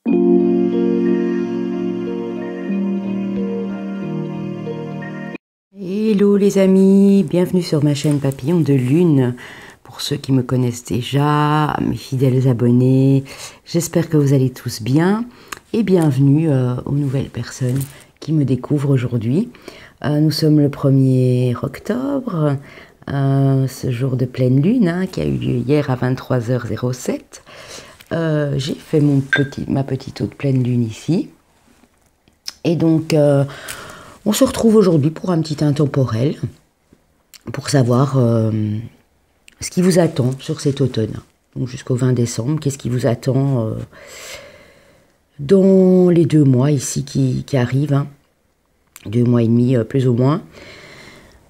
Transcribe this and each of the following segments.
Hello les amis, bienvenue sur ma chaîne Papillon de Lune. Pour ceux qui me connaissent déjà, mes fidèles abonnés, j'espère que vous allez tous bien et bienvenue aux nouvelles personnes qui me découvrent aujourd'hui. Nous sommes le 1er octobre, ce jour de pleine lune qui a eu lieu hier à 23h07. J'ai fait ma petite eau de pleine lune ici. Et donc, on se retrouve aujourd'hui pour un petit intemporel, pour savoir ce qui vous attend sur cet automne. Donc jusqu'au 20 décembre, qu'est-ce qui vous attend dans les 2 mois ici qui arrivent, 2 mois et demi plus ou moins.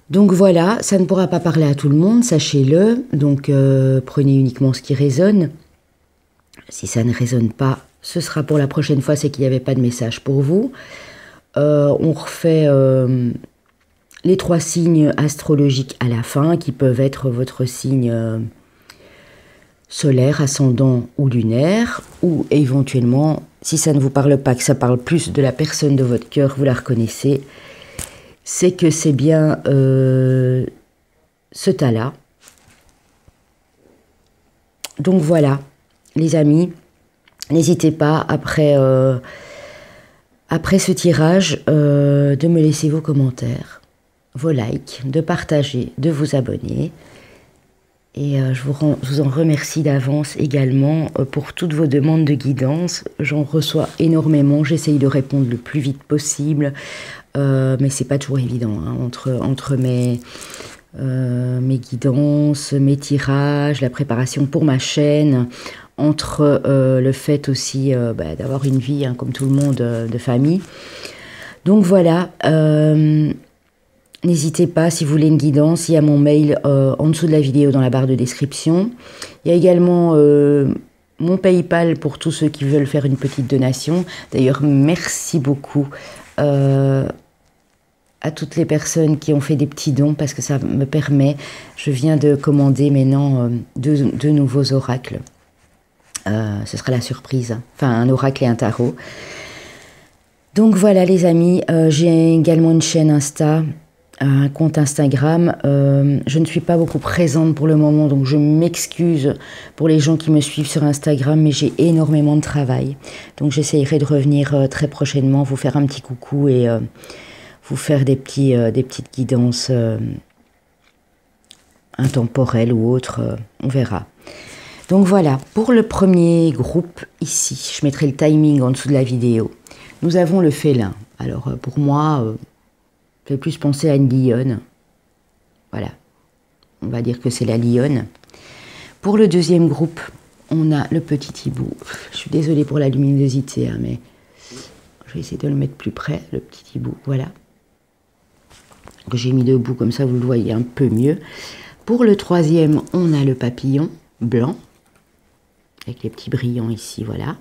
Donc voilà, ça ne pourra pas parler à tout le monde, sachez-le. Donc prenez uniquement ce qui résonne. Si ça ne résonne pas, ce sera pour la prochaine fois, c'est qu'il n'y avait pas de message pour vous. On refait les 3 signes astrologiques à la fin, qui peuvent être votre signe solaire, ascendant ou lunaire, ou éventuellement, si ça ne vous parle pas, que ça parle plus de la personne de votre cœur, vous la reconnaissez, c'est que c'est bien ce tas-là. Donc voilà, les amis, n'hésitez pas après ce tirage, de me laisser vos commentaires, vos likes, de partager, de vous abonner. Et je vous en remercie d'avance également pour toutes vos demandes de guidance. J'en reçois énormément, j'essaye de répondre le plus vite possible. Mais c'est pas toujours évident, entre mes guidances, mes tirages, la préparation pour ma chaîne, entre le fait aussi d'avoir une vie, comme tout le monde, de famille. Donc voilà, n'hésitez pas si vous voulez une guidance, il y a mon mail en dessous de la vidéo dans la barre de description. Il y a également mon PayPal pour tous ceux qui veulent faire une petite donation. D'ailleurs, merci beaucoup à toutes les personnes qui ont fait des petits dons parce que ça me permet, je viens de commander maintenant 2 nouveaux oracles. Ce sera la surprise, enfin un oracle et un tarot. Donc voilà les amis, j'ai également une chaîne Insta, un compte Instagram. Je ne suis pas beaucoup présente pour le moment, donc je m'excuse pour les gens qui me suivent sur Instagram, mais j'ai énormément de travail. Donc j'essayerai de revenir très prochainement, vous faire un petit coucou et vous faire des petites guidances intemporelles ou autres, on verra. Donc voilà, pour le premier groupe ici, je mettrai le timing en dessous de la vidéo. Nous avons le félin. Alors pour moi, ça fait plus penser à une lionne. Voilà, on va dire que c'est la lionne. Pour le deuxième groupe, on a le petit hibou. Je suis désolée pour la luminosité, mais je vais essayer de le mettre plus près, le petit hibou, voilà. Que j'ai mis debout, comme ça vous le voyez un peu mieux. Pour le troisième, on a le papillon blanc, avec les petits brillants ici, voilà.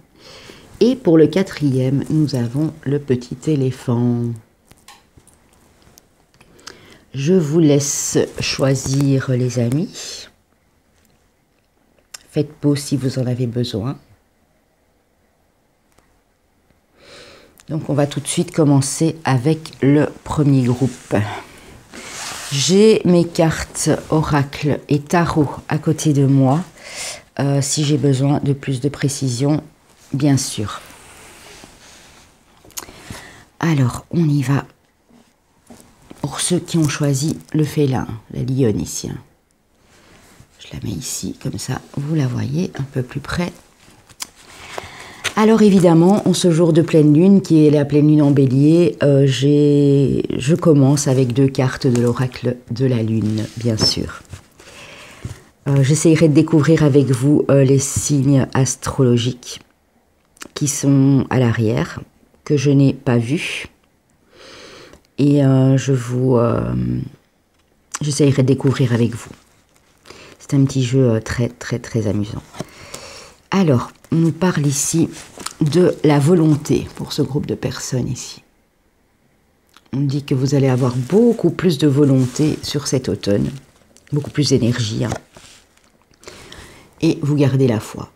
Et pour le quatrième, nous avons le petit éléphant. Je vous laisse choisir les amis. Faites pause si vous en avez besoin. Donc on va tout de suite commencer avec le premier groupe. J'ai mes cartes oracle et tarot à côté de moi. Si j'ai besoin de plus de précision, bien sûr. Alors, on y va. Pour ceux qui ont choisi le félin, la lionne ici. Je la mets ici, comme ça, vous la voyez un peu plus près. Alors évidemment, en ce jour de pleine lune, qui est la pleine lune en bélier, je commence avec 2 cartes de l'oracle de la lune, bien sûr. J'essayerai de découvrir avec vous les signes astrologiques qui sont à l'arrière, que je n'ai pas vus. Et j'essayerai de découvrir avec vous. C'est un petit jeu très, très, très amusant. Alors, on nous parle ici de la volonté pour ce groupe de personnes ici. On dit que vous allez avoir beaucoup plus de volonté sur cet automne, beaucoup plus d'énergie. Et vous gardez la foi.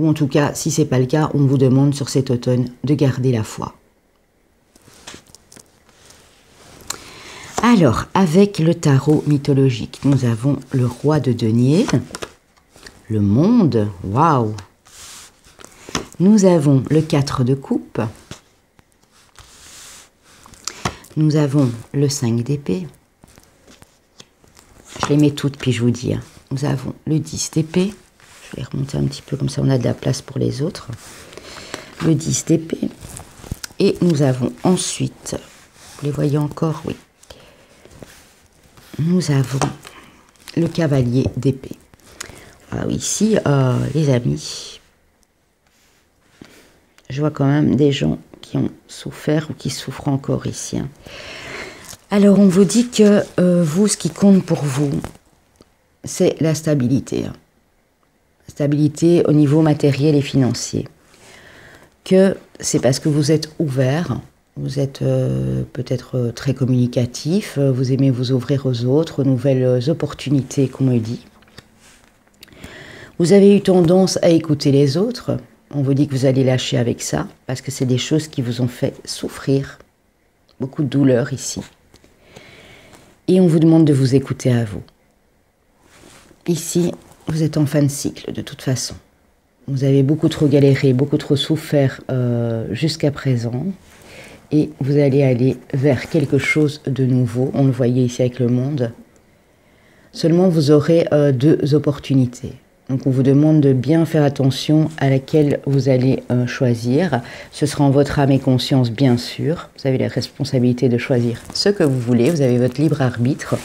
Ou en tout cas, si ce n'est pas le cas, on vous demande sur cet automne de garder la foi. Alors, avec le tarot mythologique, nous avons le roi de denier, le monde, waouh. Nous avons le 4 de coupe, nous avons le 5 d'épée, je les mets toutes puis je vous dis, hein. Nous avons le 10 d'épée, je vais remonter un petit peu comme ça on a de la place pour les autres, le 10 d'épée, et nous avons ensuite, vous les voyez encore, oui, nous avons le cavalier d'épée. Ah oui, ici, les amis, je vois quand même des gens qui ont souffert ou qui souffrent encore ici. Hein. Alors, on vous dit que vous, ce qui compte pour vous, c'est la stabilité. Hein. Stabilité au niveau matériel et financier. Que c'est parce que vous êtes ouvert, vous êtes peut-être très communicatif, vous aimez vous ouvrir aux autres, aux nouvelles opportunités qu'on me dit. Vous avez eu tendance à écouter les autres. On vous dit que vous allez lâcher avec ça, parce que c'est des choses qui vous ont fait souffrir. Beaucoup de douleur ici. Et on vous demande de vous écouter à vous. Ici, vous êtes en fin de cycle, de toute façon. Vous avez beaucoup trop galéré, beaucoup trop souffert jusqu'à présent. Et vous allez aller vers quelque chose de nouveau. On le voyait ici avec le monde. Seulement, vous aurez deux opportunités. Donc, on vous demande de bien faire attention à laquelle vous allez choisir. Ce sera en votre âme et conscience, bien sûr. Vous avez la responsabilité de choisir ce que vous voulez. Vous avez votre libre arbitre.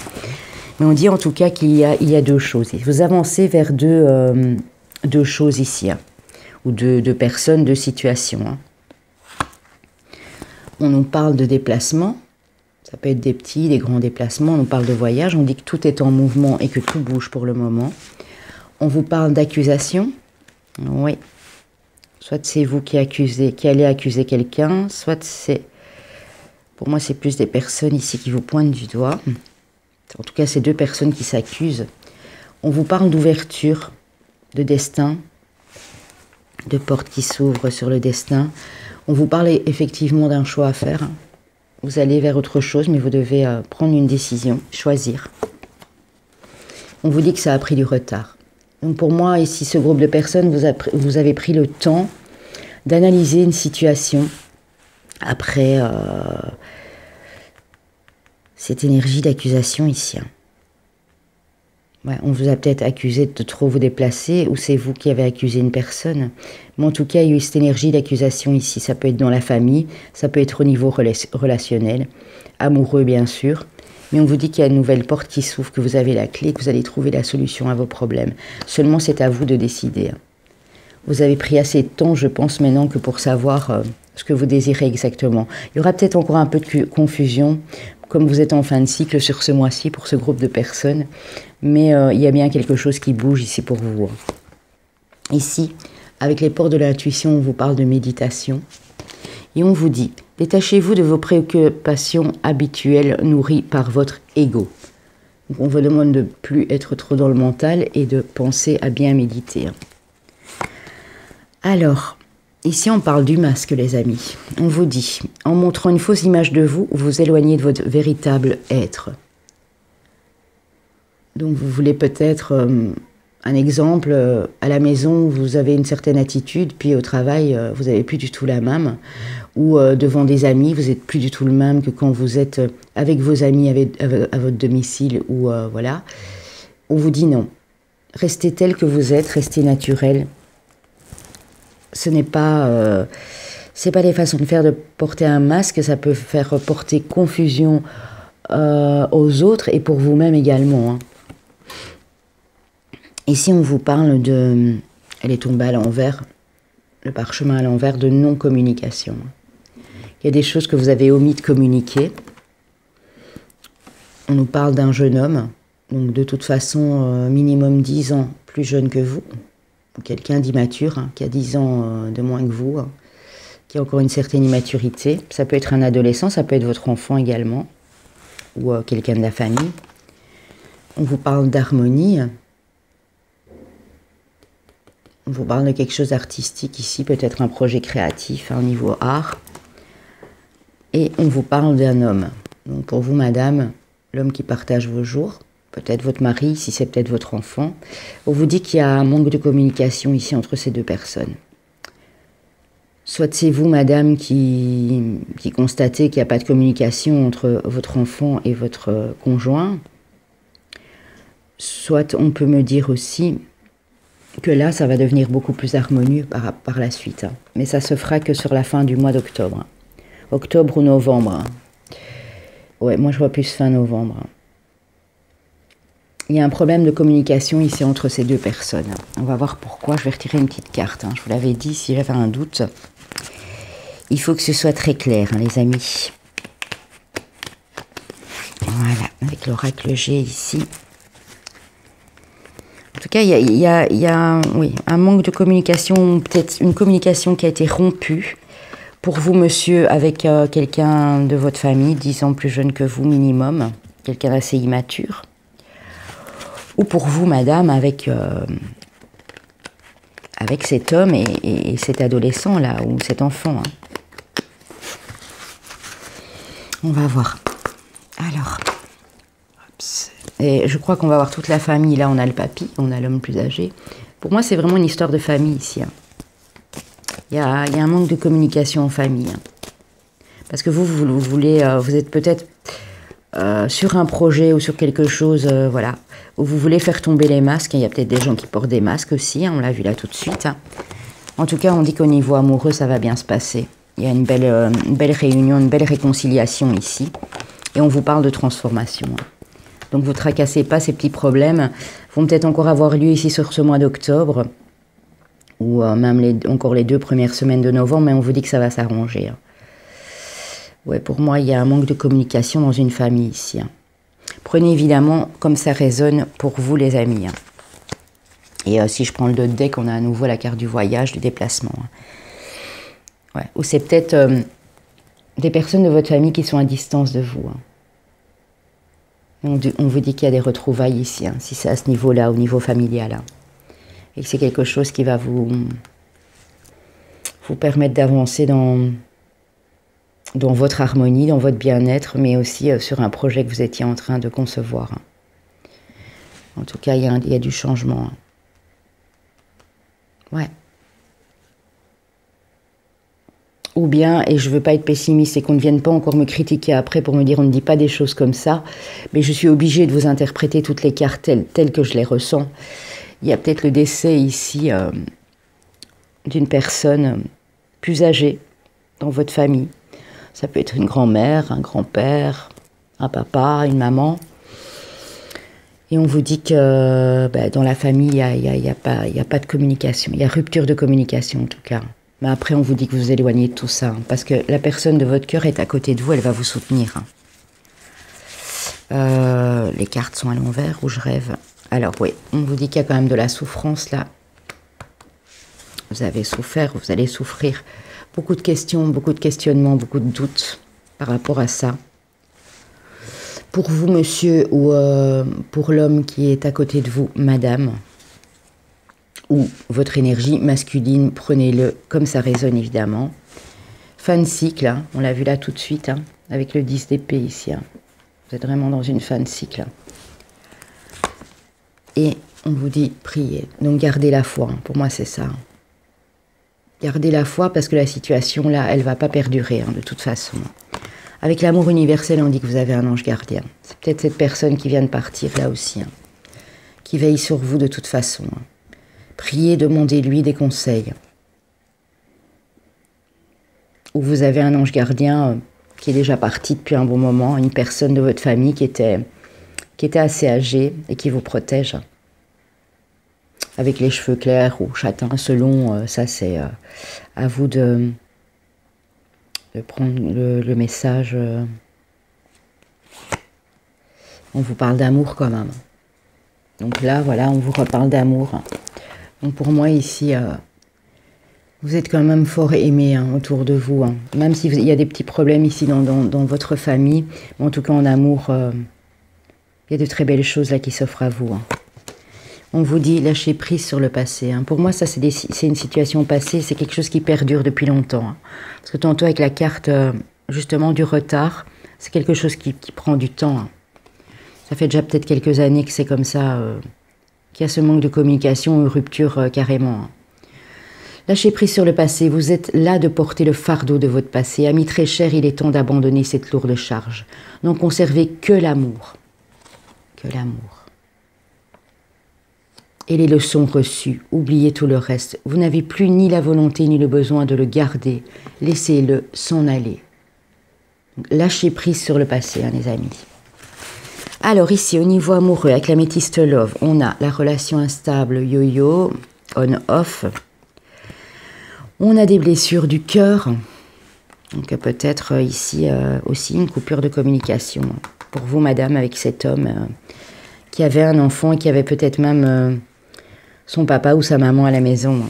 Mais on dit en tout cas qu'il y a deux choses. Vous avancez vers deux choses ici, hein, ou deux personnes, deux situations. Hein. On nous parle de déplacement. Ça peut être des petits, des grands déplacements. On nous parle de voyage. On dit que tout est en mouvement et que tout bouge pour le moment. On vous parle d'accusation. Oui. Soit c'est vous qui allez accuser quelqu'un, soit c'est... Pour moi, c'est plus des personnes ici qui vous pointent du doigt. En tout cas, c'est deux personnes qui s'accusent. On vous parle d'ouverture, de destin, de portes qui s'ouvrent sur le destin. On vous parle effectivement d'un choix à faire. Vous allez vers autre chose, mais vous devez prendre une décision, choisir. On vous dit que ça a pris du retard. Donc pour moi, ici, ce groupe de personnes, vous avez pris le temps d'analyser une situation après cette énergie d'accusation ici. Ouais, on vous a peut-être accusé de trop vous déplacer, ou c'est vous qui avez accusé une personne. Mais en tout cas, il y a eu cette énergie d'accusation ici. Ça peut être dans la famille, ça peut être au niveau relationnel, amoureux bien sûr. Mais on vous dit qu'il y a une nouvelle porte qui s'ouvre, que vous avez la clé, que vous allez trouver la solution à vos problèmes. Seulement, c'est à vous de décider. Vous avez pris assez de temps, je pense, maintenant, que pour savoir ce que vous désirez exactement. Il y aura peut-être encore un peu de confusion, comme vous êtes en fin de cycle sur ce mois-ci, pour ce groupe de personnes. Mais il y a bien quelque chose qui bouge ici pour vous. Ici, avec les portes de l'intuition, on vous parle de méditation. Et on vous dit, détachez-vous de vos préoccupations habituelles nourries par votre ego. Donc on vous demande de ne plus être trop dans le mental et de penser à bien méditer. Alors, ici on parle du masque, les amis. On vous dit, en montrant une fausse image de vous, vous vous éloignez de votre véritable être. Donc vous voulez peut-être... un exemple, à la maison, vous avez une certaine attitude, puis au travail, vous n'avez plus du tout la même. Ou devant des amis, vous n'êtes plus du tout le même que quand vous êtes avec vos amis à votre domicile. Ou voilà. On vous dit non. Restez tel que vous êtes, restez naturel. Ce n'est pas... c'est pas des façons de faire de porter un masque, ça peut faire porter confusion aux autres et pour vous-même également. Hein. Ici, on vous parle de... Elle est tombée à l'envers, le parchemin à l'envers, de non-communication. Il y a des choses que vous avez omis de communiquer. On nous parle d'un jeune homme, donc de toute façon, minimum 10 ans plus jeune que vous, ou quelqu'un d'immature, hein, qui a 10 ans de moins que vous, hein, qui a encore une certaine immaturité. Ça peut être un adolescent, ça peut être votre enfant également, ou quelqu'un de la famille. On vous parle d'harmonie. On vous parle de quelque chose d'artistique ici, peut-être un projet créatif au niveau art. Et on vous parle d'un homme. Donc pour vous, madame, l'homme qui partage vos jours, peut-être votre mari, si c'est peut-être votre enfant, on vous dit qu'il y a un manque de communication ici entre ces deux personnes. Soit c'est vous, madame, qui constatez qu'il n'y a pas de communication entre votre enfant et votre conjoint. Soit on peut me dire aussi que là, ça va devenir beaucoup plus harmonieux par la suite. Mais ça se fera que sur la fin du mois d'octobre. Octobre ou novembre. Ouais, moi je vois plus fin novembre. Il y a un problème de communication ici entre ces deux personnes. On va voir pourquoi. Je vais retirer une petite carte. Je vous l'avais dit, si j'avais un doute, il faut que ce soit très clair, les amis. Voilà, avec l'oracle G ici. En tout cas, il y a oui, un manque de communication, peut-être une communication qui a été rompue. Pour vous, monsieur, avec quelqu'un de votre famille, 10 ans plus jeune que vous minimum, quelqu'un d'assez immature. Ou pour vous, madame, avec cet homme et cet adolescent-là, ou cet enfant. On va voir. Alors, et je crois qu'on va voir toute la famille. Là, on a le papy, on a l'homme plus âgé. Pour moi, c'est vraiment une histoire de famille ici. Il y a un manque de communication en famille. Parce que vous êtes peut-être sur un projet ou sur quelque chose, voilà, où vous voulez faire tomber les masques. Il y a peut-être des gens qui portent des masques aussi, on l'a vu là tout de suite. En tout cas, on dit qu'au niveau amoureux, ça va bien se passer. Il y a une belle réunion, une belle réconciliation ici. Et on vous parle de transformation. Donc, vous ne tracassez pas, ces petits problèmes vont peut-être encore avoir lieu ici sur ce mois d'octobre. Ou même encore les 2 premières semaines de novembre, mais on vous dit que ça va s'arranger. Ouais, pour moi, il y a un manque de communication dans une famille ici. Prenez évidemment comme ça résonne pour vous, les amis. Et si je prends le deck, on a à nouveau la carte du voyage, du déplacement. Ouais. Ou c'est peut-être des personnes de votre famille qui sont à distance de vous. On vous dit qu'il y a des retrouvailles ici, si c'est à ce niveau-là, au niveau familial. Et c'est quelque chose qui va vous permettre d'avancer dans votre harmonie, dans votre bien-être, mais aussi sur un projet que vous étiez en train de concevoir. En tout cas, il y a du changement. Ouais. Ou bien, et je ne veux pas être pessimiste et qu'on ne vienne pas encore me critiquer après pour me dire on ne dit pas des choses comme ça, mais je suis obligée de vous interpréter toutes les cartes telles que je les ressens. Il y a peut-être le décès ici d'une personne plus âgée dans votre famille. Ça peut être une grand-mère, un grand-père, un papa, une maman. Et on vous dit que dans la famille, il y a pas de communication. Il y a rupture de communication en tout cas. Mais après, on vous dit que vous éloignez de tout ça. Parce que la personne de votre cœur est à côté de vous, elle va vous soutenir. Les cartes sont à l'envers, où je rêve. Alors oui, on vous dit qu'il y a quand même de la souffrance là. Vous avez souffert, vous allez souffrir. Beaucoup de questions, beaucoup de questionnements, beaucoup de doutes par rapport à ça. Pour vous, monsieur, ou pour l'homme qui est à côté de vous, madame, ou votre énergie masculine, prenez-le comme ça résonne évidemment. Fin de cycle, on l'a vu là tout de suite, avec le 10 d'épée ici. Vous êtes vraiment dans une fin de cycle. Et on vous dit priez. Donc gardez la foi, pour moi c'est ça. Gardez la foi parce que la situation là, elle ne va pas perdurer de toute façon. Avec l'amour universel, on dit que vous avez un ange gardien. C'est peut-être cette personne qui vient de partir là aussi, qui veille sur vous de toute façon. Priez, demandez-lui des conseils. Ou vous avez un ange gardien qui est déjà parti depuis un bon moment, une personne de votre famille qui était assez âgée et qui vous protège. Avec les cheveux clairs ou châtains, selon, ça c'est à vous de prendre le message. On vous parle d'amour quand même. Donc là, voilà, on vous reparle d'amour. Donc pour moi ici, vous êtes quand même fort aimé autour de vous. Même s'il y a des petits problèmes ici dans votre famille, mais en tout cas en amour, il y a de très belles choses là qui s'offrent à vous. On vous dit lâcher prise sur le passé. Hein. Pour moi, ça, c'est une situation passée, c'est quelque chose qui perdure depuis longtemps. Hein. Parce que tantôt, avec la carte, justement, du retard, c'est quelque chose qui prend du temps. Hein. Ça fait déjà peut-être quelques années que c'est comme ça, qu'il y a ce manque de communication, une rupture carrément. Hein. Lâchez prise sur le passé, vous êtes là de porter le fardeau de votre passé. Ami très cher, il est temps d'abandonner cette lourde charge. Donc conservez que l'amour. Que l'amour. Et les leçons reçues, oubliez tout le reste. Vous n'avez plus ni la volonté ni le besoin de le garder. Laissez-le s'en aller. Donc, lâchez prise sur le passé, hein, les amis. Alors ici, au niveau amoureux, avec la métiste love, on a la relation instable, yo-yo, on-off. On a des blessures du cœur. Donc peut-être ici aussi une coupure de communication. Pour vous, madame, avec cet homme qui avait un enfant et qui avait peut-être même son papa ou sa maman à la maison.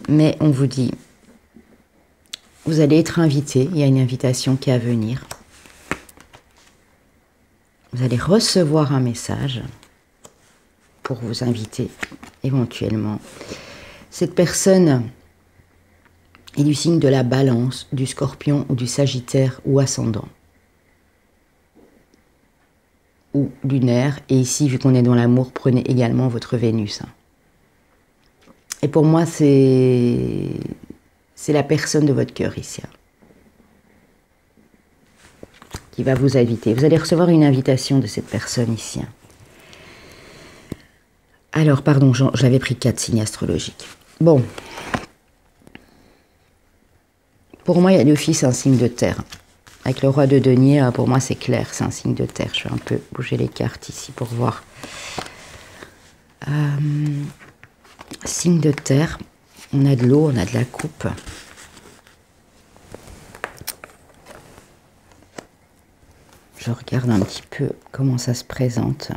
Mais on vous dit, vous allez être invité, il y a une invitation qui est à venir. Vous allez recevoir un message pour vous inviter éventuellement. Cette personne est du signe de la Balance, du Scorpion ou du Sagittaire ou ascendant. Ou lunaire. Et ici, vu qu'on est dans l'amour, prenez également votre Vénus. Et pour moi, c'est la personne de votre cœur ici. Qui va vous inviter. Vous allez recevoir une invitation de cette personne ici. Alors, pardon, j'avais pris 4 signes astrologiques. Bon. Pour moi, il y a d'office un signe de terre. Avec le roi de denier, pour moi, c'est clair, c'est un signe de terre. Je vais un peu bouger les cartes ici pour voir. Signe de terre. On a de l'eau, on a de la coupe. Je regarde un petit peu comment ça se présente.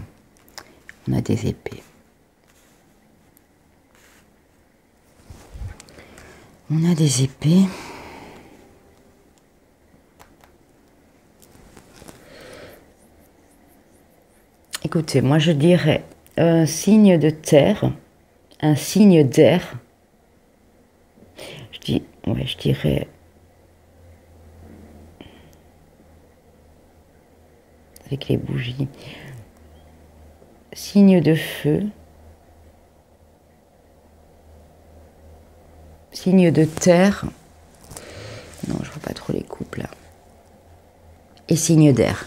On a des épées. On a des épées. Écoutez, moi je dirais un signe de terre, un signe d'air. Je dirais avec les bougies. Signe de feu. Signe de terre. Non, je vois pas trop les coupes là. Et signe d'air.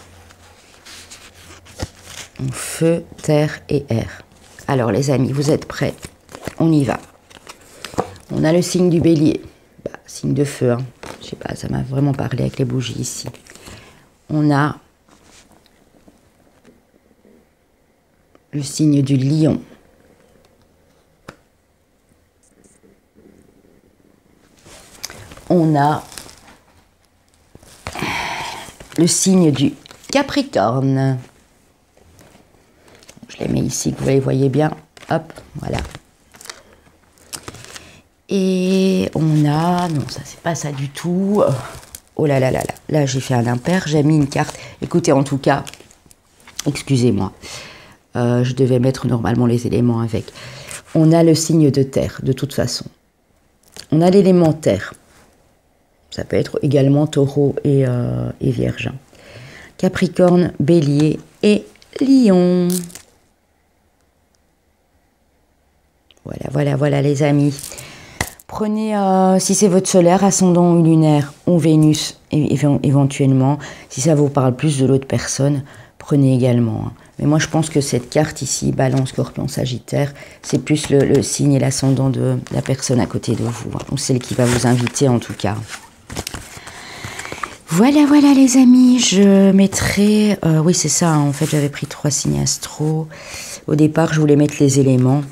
Feu, terre et air. Alors les amis, vous êtes prêts? On y va. On a le signe du bélier. Signe de feu, hein. Je sais pas, ça m'a vraiment parlé avec les bougies ici. On a le signe du lion. On a le signe du Capricorne. Je les mets ici, que vous les voyez bien. Hop, voilà. Et on a... Non, ça, c'est pas ça du tout. Oh là là là là. Là, j'ai fait un impair. J'ai mis une carte. Écoutez, en tout cas, excusez-moi. Je devais mettre normalement les éléments avec. On a le signe de terre, de toute façon. On a l'élément terre. Ça peut être également taureau et vierge. Capricorne, bélier et lion. Voilà les amis. Prenez, si c'est votre solaire, ascendant ou lunaire, ou Vénus éventuellement. Si ça vous parle plus de l'autre personne, prenez également. Hein. Mais moi je pense que cette carte ici, Balance, Scorpion, Sagittaire, c'est plus le signe et l'ascendant de la personne à côté de vous. Hein. Ou celle qui va vous inviter en tout cas. Voilà les amis, je mettrai... oui c'est ça, hein. En fait j'avais pris 3 signes astro. Au départ je voulais mettre les éléments.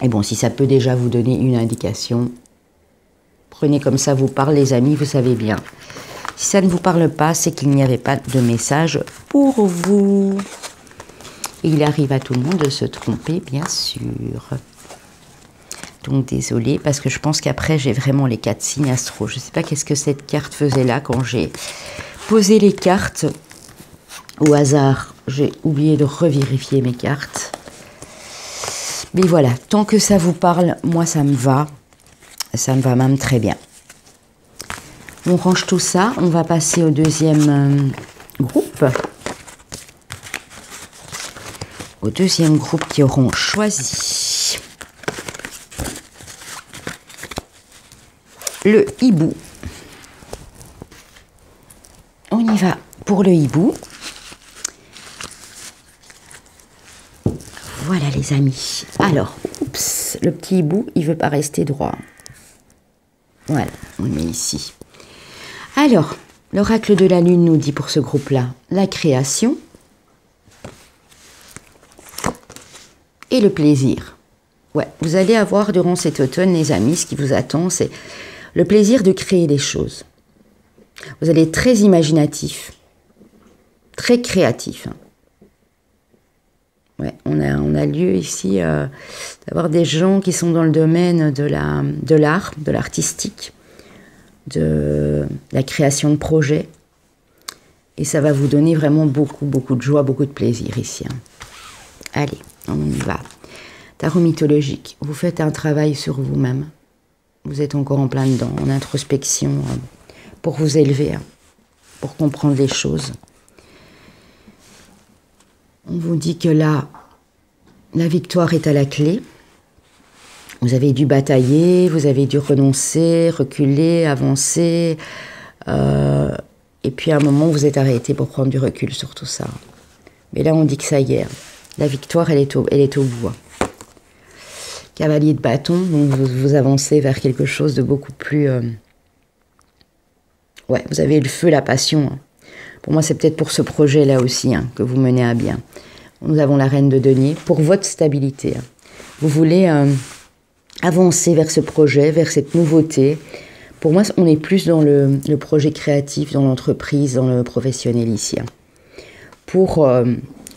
Et bon, si ça peut déjà vous donner une indication, prenez comme ça vous parle les amis, vous savez bien. Si ça ne vous parle pas, c'est qu'il n'y avait pas de message pour vous. Et il arrive à tout le monde de se tromper, bien sûr. Donc désolée, parce que je pense qu'après j'ai vraiment les 4 signes astro. Je ne sais pas qu'est-ce que cette carte faisait là quand j'ai posé les cartes au hasard. J'ai oublié de revérifier mes cartes. Mais voilà, tant que ça vous parle, moi ça me va. Ça me va même très bien. On range tout ça. On va passer au deuxième groupe. Au deuxième groupe qui auront choisi le hibou. On y va pour le hibou. Voilà les amis. Alors, oups, le petit hibou, il veut pas rester droit. Voilà, on le met ici. Alors, l'oracle de la lune nous dit pour ce groupe-là, la création et le plaisir. Ouais, vous allez avoir durant cet automne, les amis, ce qui vous attend, c'est le plaisir de créer des choses. Vous allez être très imaginatif, très créatif. Ouais, on a lieu ici d'avoir des gens qui sont dans le domaine de l'art, de l'artistique, de la création de projets. Et ça va vous donner vraiment beaucoup de joie, beaucoup de plaisir ici. Allez, on y va. Tarot mythologique, vous faites un travail sur vous-même. Vous êtes encore en plein dedans, en introspection, pour vous élever, pour comprendre les choses. On vous dit que là, la victoire est à la clé. Vous avez dû batailler, vous avez dû renoncer, reculer, avancer. Et puis à un moment, vous êtes arrêté pour prendre du recul sur tout ça. Mais là, on dit que ça y est. La victoire, elle est au bout. Cavalier de bâton, donc vous avancez vers quelque chose de beaucoup plus... Ouais, vous avez le feu, la passion. Pour moi, c'est peut-être pour ce projet-là aussi que vous menez à bien. Nous avons la reine de denier pour votre stabilité. Vous voulez avancer vers ce projet, vers cette nouveauté. Pour moi, on est plus dans le projet créatif, dans l'entreprise, dans le professionnel ici. Pour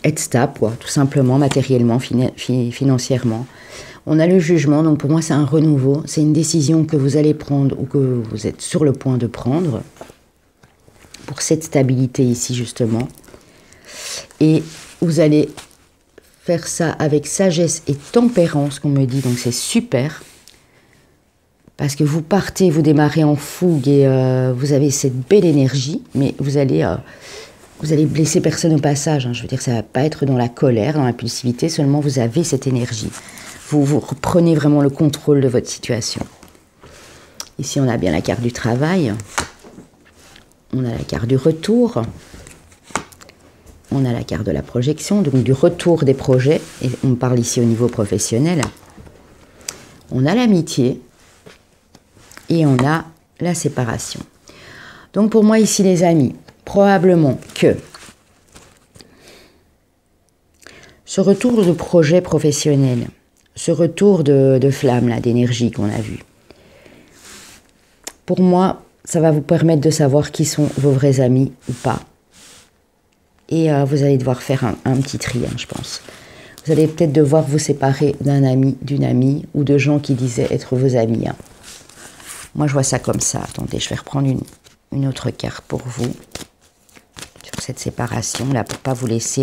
être stable, quoi, tout simplement, matériellement, financièrement. On a le jugement, donc pour moi, c'est un renouveau. C'est une décision que vous allez prendre ou que vous êtes sur le point de prendre. Pour cette stabilité ici, justement. Et vous allez faire ça avec sagesse et tempérance, qu'on me dit, donc c'est super. Parce que vous partez, vous démarrez en fougue et vous avez cette belle énergie, mais vous allez blesser personne au passage. Je veux dire, ça ne va pas être dans la colère, dans l'impulsivité, seulement vous avez cette énergie. Vous reprenez vraiment le contrôle de votre situation. Ici, on a bien la carte du travail. On a la carte du retour. On a la carte de la projection, donc du retour des projets. Et on parle ici au niveau professionnel. On a l'amitié. Et on a la séparation. Donc pour moi ici, les amis, probablement que ce retour de projet professionnel, ce retour de flamme, là, d'énergie qu'on a vu, pour moi, ça va vous permettre de savoir qui sont vos vrais amis ou pas. Et vous allez devoir faire un petit tri, je pense. Vous allez peut-être devoir vous séparer d'un ami, d'une amie, ou de gens qui disaient être vos amis. Moi, je vois ça comme ça. Attendez, je vais reprendre une autre carte pour vous. Sur cette séparation, là, pour ne pas vous laisser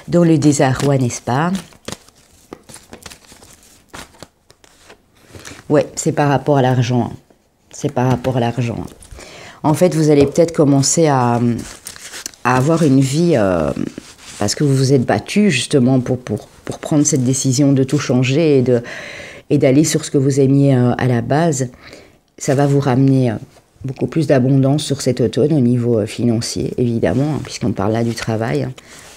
dans le désarroi, n'est-ce pas? Ouais, c'est par rapport à l'argent. C'est par rapport à l'argent. En fait, vous allez peut-être commencer à avoir une vie... parce que vous vous êtes battu, justement, pour prendre cette décision de tout changer et d'aller sur ce que vous aimiez à la base. Ça va vous ramener beaucoup plus d'abondance sur cet automne au niveau financier, évidemment, puisqu'on parle là du travail.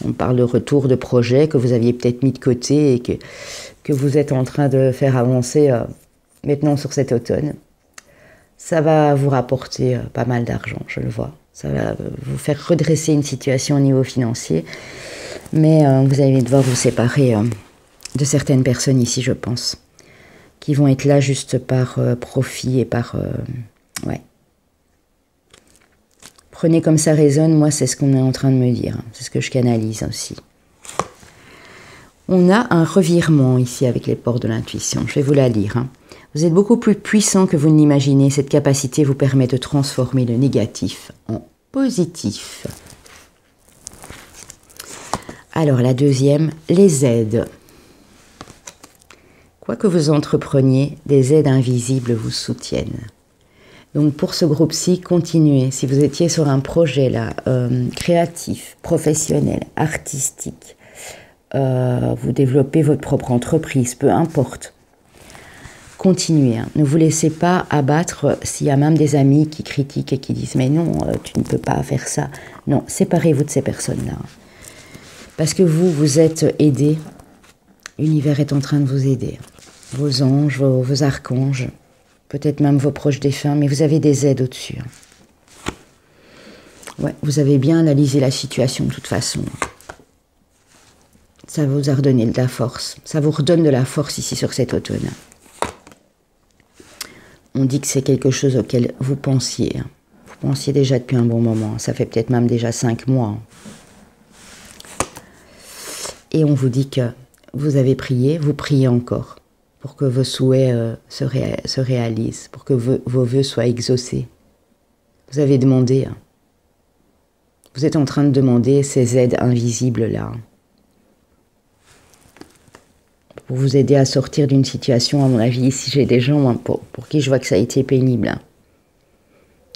On parle de retour de projet que vous aviez peut-être mis de côté et que vous êtes en train de faire avancer maintenant sur cet automne. Ça va vous rapporter pas mal d'argent, je le vois. Ça va vous faire redresser une situation au niveau financier. Mais vous allez devoir vous séparer de certaines personnes ici, je pense, qui vont être là juste par profit et par... ouais. Prenez comme ça résonne, moi c'est ce qu'on est en train de me dire, c'est ce que je canalise aussi. On a un revirement ici avec les portes de l'intuition, je vais vous la lire. Vous êtes beaucoup plus puissant que vous ne l'imaginez, cette capacité vous permet de transformer le négatif en positif. Alors la deuxième, les aides. Quoi que vous entrepreniez, des aides invisibles vous soutiennent. Donc pour ce groupe-ci, continuez. Si vous étiez sur un projet là, créatif, professionnel, artistique, vous développez votre propre entreprise, peu importe. Continuez, hein. Ne vous laissez pas abattre s'il y a même des amis qui critiquent et qui disent « mais non, tu ne peux pas faire ça ». Non, séparez-vous de ces personnes-là. Parce que vous êtes aidés, l'univers est en train de vous aider. Vos anges, vos archanges, peut-être même vos proches défunts, mais vous avez des aides au-dessus. Ouais, vous avez bien analysé la situation de toute façon. Ça vous a redonné de la force. Ça vous redonne de la force ici sur cet automne. On dit que c'est quelque chose auquel vous pensiez. Vous pensiez déjà depuis un bon moment. Ça fait peut-être même déjà 5 mois. Et on vous dit que vous avez prié, vous priez encore pour que vos souhaits se réalisent, pour que vos vœux soient exaucés. Vous avez demandé. Vous êtes en train de demander ces aides invisibles-là. Pour vous aider à sortir d'une situation, à mon avis, ici j'ai des gens pour qui je vois que ça a été pénible.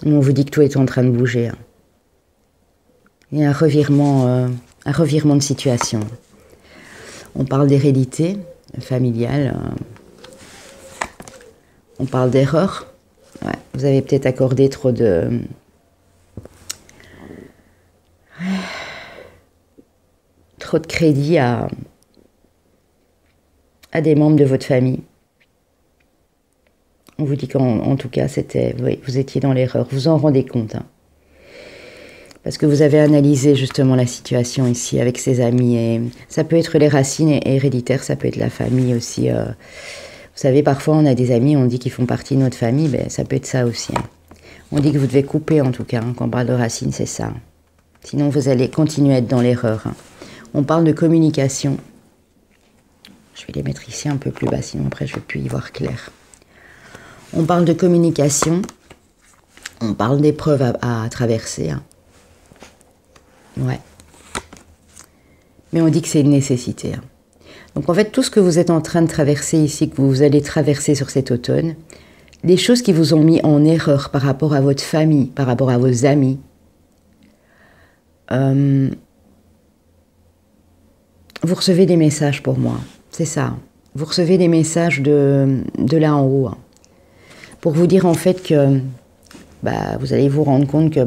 On vous dit que tout est en train de bouger. Il y a un revirement de situation. On parle d'hérédité familiale. On parle d'erreur. Ouais, vous avez peut-être accordé trop de... trop de crédit à des membres de votre famille. On vous dit qu'en tout cas, oui, vous étiez dans l'erreur. Vous en rendez compte. Parce que vous avez analysé justement la situation ici avec ses amis. Et ça peut être les racines héréditaires, ça peut être la famille aussi. Vous savez, parfois on a des amis, on dit qu'ils font partie de notre famille, ben, ça peut être ça aussi. On dit que vous devez couper en tout cas, quand on parle de racines, c'est ça. Sinon vous allez continuer à être dans l'erreur. On parle de communication. Je vais les mettre ici un peu plus bas, sinon après je ne vais plus y voir clair. On parle de communication, on parle d'épreuves à traverser. Ouais. Mais on dit que c'est une nécessité. Donc en fait, tout ce que vous êtes en train de traverser ici, que vous allez traverser sur cet automne, les choses qui vous ont mis en erreur par rapport à votre famille, par rapport à vos amis, vous recevez des messages pour moi. C'est ça. Vous recevez des messages de là en haut. Pour vous dire en fait que vous allez vous rendre compte que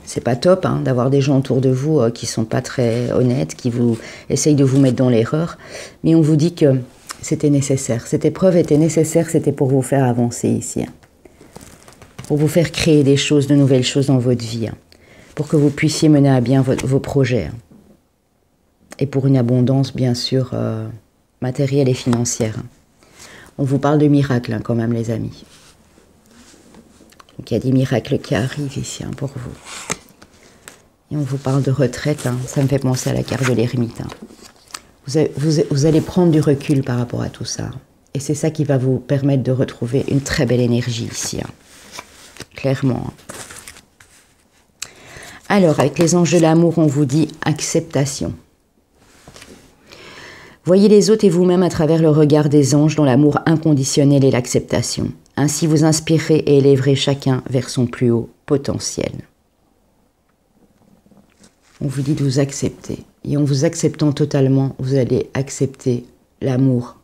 c'est pas top d'avoir des gens autour de vous qui sont pas très honnêtes, qui vous essayent de vous mettre dans l'erreur. Mais on vous dit que c'était nécessaire. Cette épreuve était nécessaire, c'était pour vous faire avancer ici. Pour vous faire créer des choses, de nouvelles choses dans votre vie. Pour que vous puissiez mener à bien vos projets. Et pour une abondance, bien sûr, matérielle et financière. On vous parle de miracles, quand même, les amis. Donc, il y a des miracles qui arrivent ici, pour vous. Et on vous parle de retraite, ça me fait penser à la carte de l'ermite. Vous allez prendre du recul par rapport à tout ça. Et c'est ça qui va vous permettre de retrouver une très belle énergie ici. Clairement. Alors, avec les anges de l'amour, on vous dit acceptation. Voyez les autres et vous-même à travers le regard des anges dans l'amour inconditionnel et l'acceptation. Ainsi vous inspirerez et élèverez chacun vers son plus haut potentiel. On vous dit de vous accepter. Et en vous acceptant totalement, vous allez accepter l'amour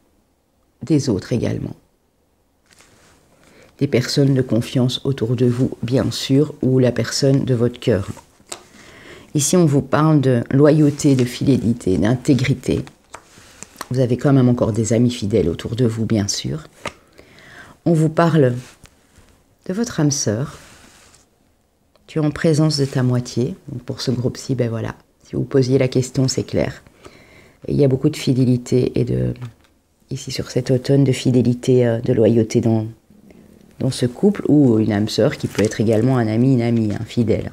des autres également. Des personnes de confiance autour de vous, bien sûr, ou la personne de votre cœur. Ici, on vous parle de loyauté, de fidélité, d'intégrité. Vous avez quand même encore des amis fidèles autour de vous, bien sûr. On vous parle de votre âme sœur. Tu es en présence de ta moitié. Donc pour ce groupe-ci, voilà. Si vous posiez la question, c'est clair. Et il y a beaucoup de fidélité et ici sur cet automne, de fidélité, de loyauté dans ce couple, ou une âme sœur qui peut être également un ami, une amie, fidèle.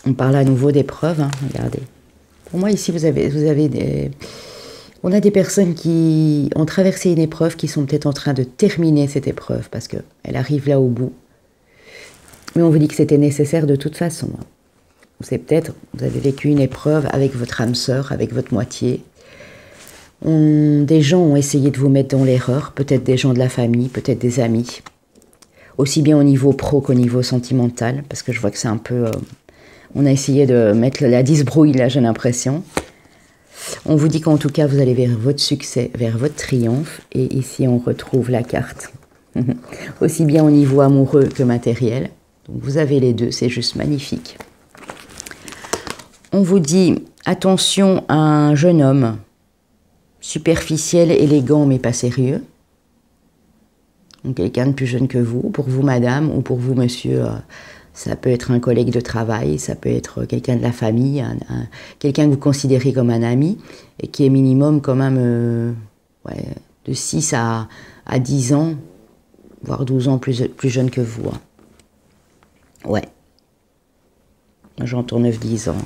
On parle à nouveau d'épreuves, regardez. Pour moi, ici, vous avez on a des personnes qui ont traversé une épreuve, qui sont peut-être en train de terminer cette épreuve, parce qu'elle arrive là au bout. Mais on vous dit que c'était nécessaire de toute façon. Vous avez vécu une épreuve avec votre âme sœur, avec votre moitié, Des gens ont essayé de vous mettre dans l'erreur, peut-être des gens de la famille, peut-être des amis, aussi bien au niveau pro qu'au niveau sentimental, parce que je vois que c'est un peu... on a essayé de mettre la disbrouille là, j'ai l'impression. On vous dit qu'en tout cas, vous allez vers votre succès, vers votre triomphe, et ici on retrouve la carte. Aussi bien au niveau amoureux que matériel. Donc vous avez les deux, c'est juste magnifique. On vous dit, attention à un jeune homme, superficiel, élégant, mais pas sérieux. Donc quelqu'un de plus jeune que vous, pour vous madame, ou pour vous monsieur, ça peut être un collègue de travail, ça peut être quelqu'un de la famille, quelqu'un que vous considérez comme un ami, et qui est minimum quand même ouais, de 6 à 10 ans, voire 12 ans plus jeune que vous. Hein. Ouais. J'entends 9-10 ans.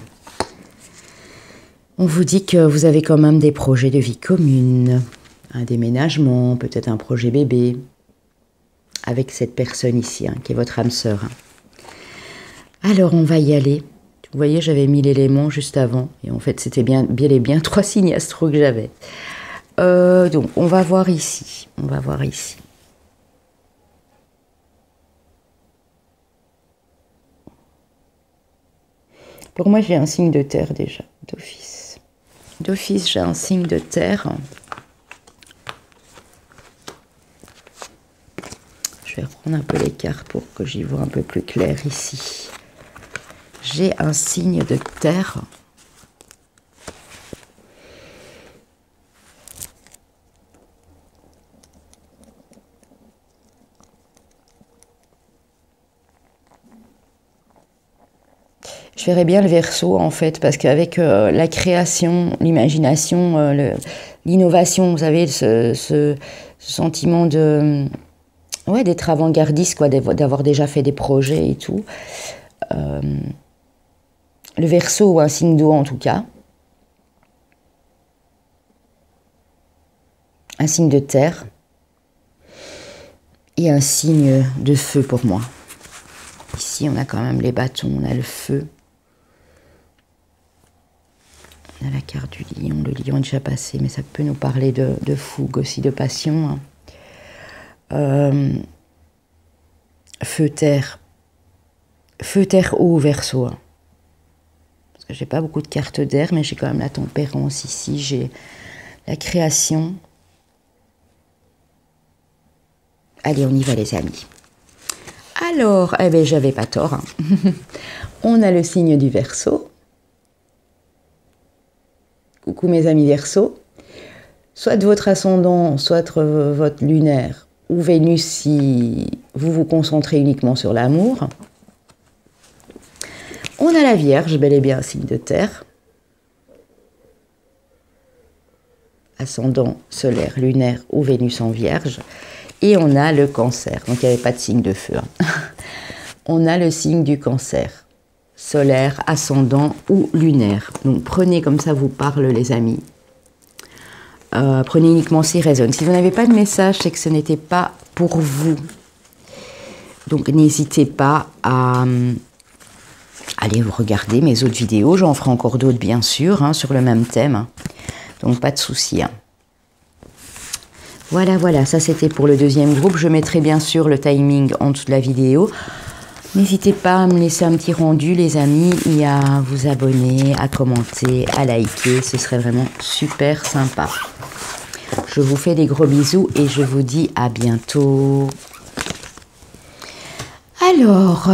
On vous dit que vous avez quand même des projets de vie commune, un déménagement, peut-être un projet bébé, avec cette personne ici, hein, qui est votre âme sœur. Hein. Alors, on va y aller. Vous voyez, j'avais mis l'élément juste avant, et en fait, c'était bien et bien 3 signes astro que j'avais. Donc, on va voir ici. On va voir ici. Pour moi, j'ai un signe de terre déjà, d'office. D'office, j'ai un signe de terre. Je vais reprendre un peu les cartes pour que j'y vois un peu plus clair ici. J'ai un signe de terre. Je verrais bien le Verseau en fait, parce qu'avec la création, l'imagination, l'innovation, vous savez, ce sentiment de... ouais, d'être avant-gardiste, quoi, d'avoir déjà fait des projets et tout. Le Verseau, un signe d'eau en tout cas. Un signe de terre. Et un signe de feu pour moi. Ici, on a quand même les bâtons, on a le feu. On a la carte du lion. Le lion est déjà passé, mais ça peut nous parler de fougue aussi, de passion. Hein. Feu, terre. Feu, terre, eau, Verseau. Hein. Parce que j'ai pas beaucoup de cartes d'air, mais j'ai quand même la tempérance ici. J'ai la création. Allez, on y va les amis. Alors, eh ben, j'avais pas tort. Hein. On a le signe du Verseau. Coucou mes amis Verseau. Soit de votre ascendant, soit de votre lunaire, ou Vénus si vous vous concentrez uniquement sur l'amour. On a la Vierge, bel et bien un signe de terre. Ascendant, solaire, lunaire ou Vénus en Vierge. Et on a le Cancer, donc il n'y avait pas de signe de feu. Hein. On a le signe du Cancer, solaire, ascendant ou lunaire. Donc prenez comme ça vous parle les amis. Prenez uniquement s'il résonne. Si vous n'avez pas de message, c'est que ce n'était pas pour vous. Donc n'hésitez pas à aller vous regarder mes autres vidéos. J'en ferai encore d'autres bien sûr, hein, sur le même thème. Hein. Donc pas de souci. Hein. Voilà, voilà, ça c'était pour le deuxième groupe. Je mettrai bien sûr le timing en dessous de la vidéo. N'hésitez pas à me laisser un petit rendu, les amis, et à vous abonner, à commenter, à liker. Ce serait vraiment super sympa. Je vous fais des gros bisous et je vous dis à bientôt. Alors,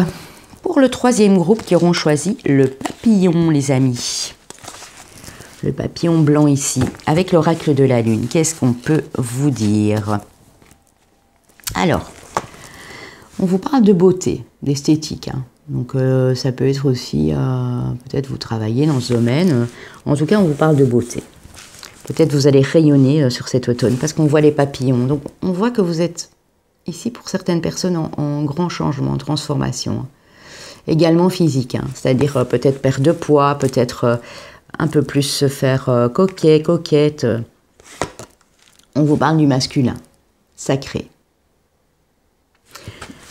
pour le troisième groupe qui auront choisi le papillon, les amis. Le papillon blanc ici, avec l'oracle de la lune. Qu'est-ce qu'on peut vous dire? Alors, on vous parle de beauté, d'esthétique. Hein. Donc, ça peut être aussi, peut-être vous travaillez dans ce domaine. En tout cas, on vous parle de beauté. Peut-être vous allez rayonner sur cet automne, parce qu'on voit les papillons. Donc, on voit que vous êtes ici, pour certaines personnes, en grand changement, en transformation. Également physique, hein. C'est-à-dire peut-être perdre de poids, peut-être... un peu plus se faire coquet, coquette. On vous parle du masculin, sacré.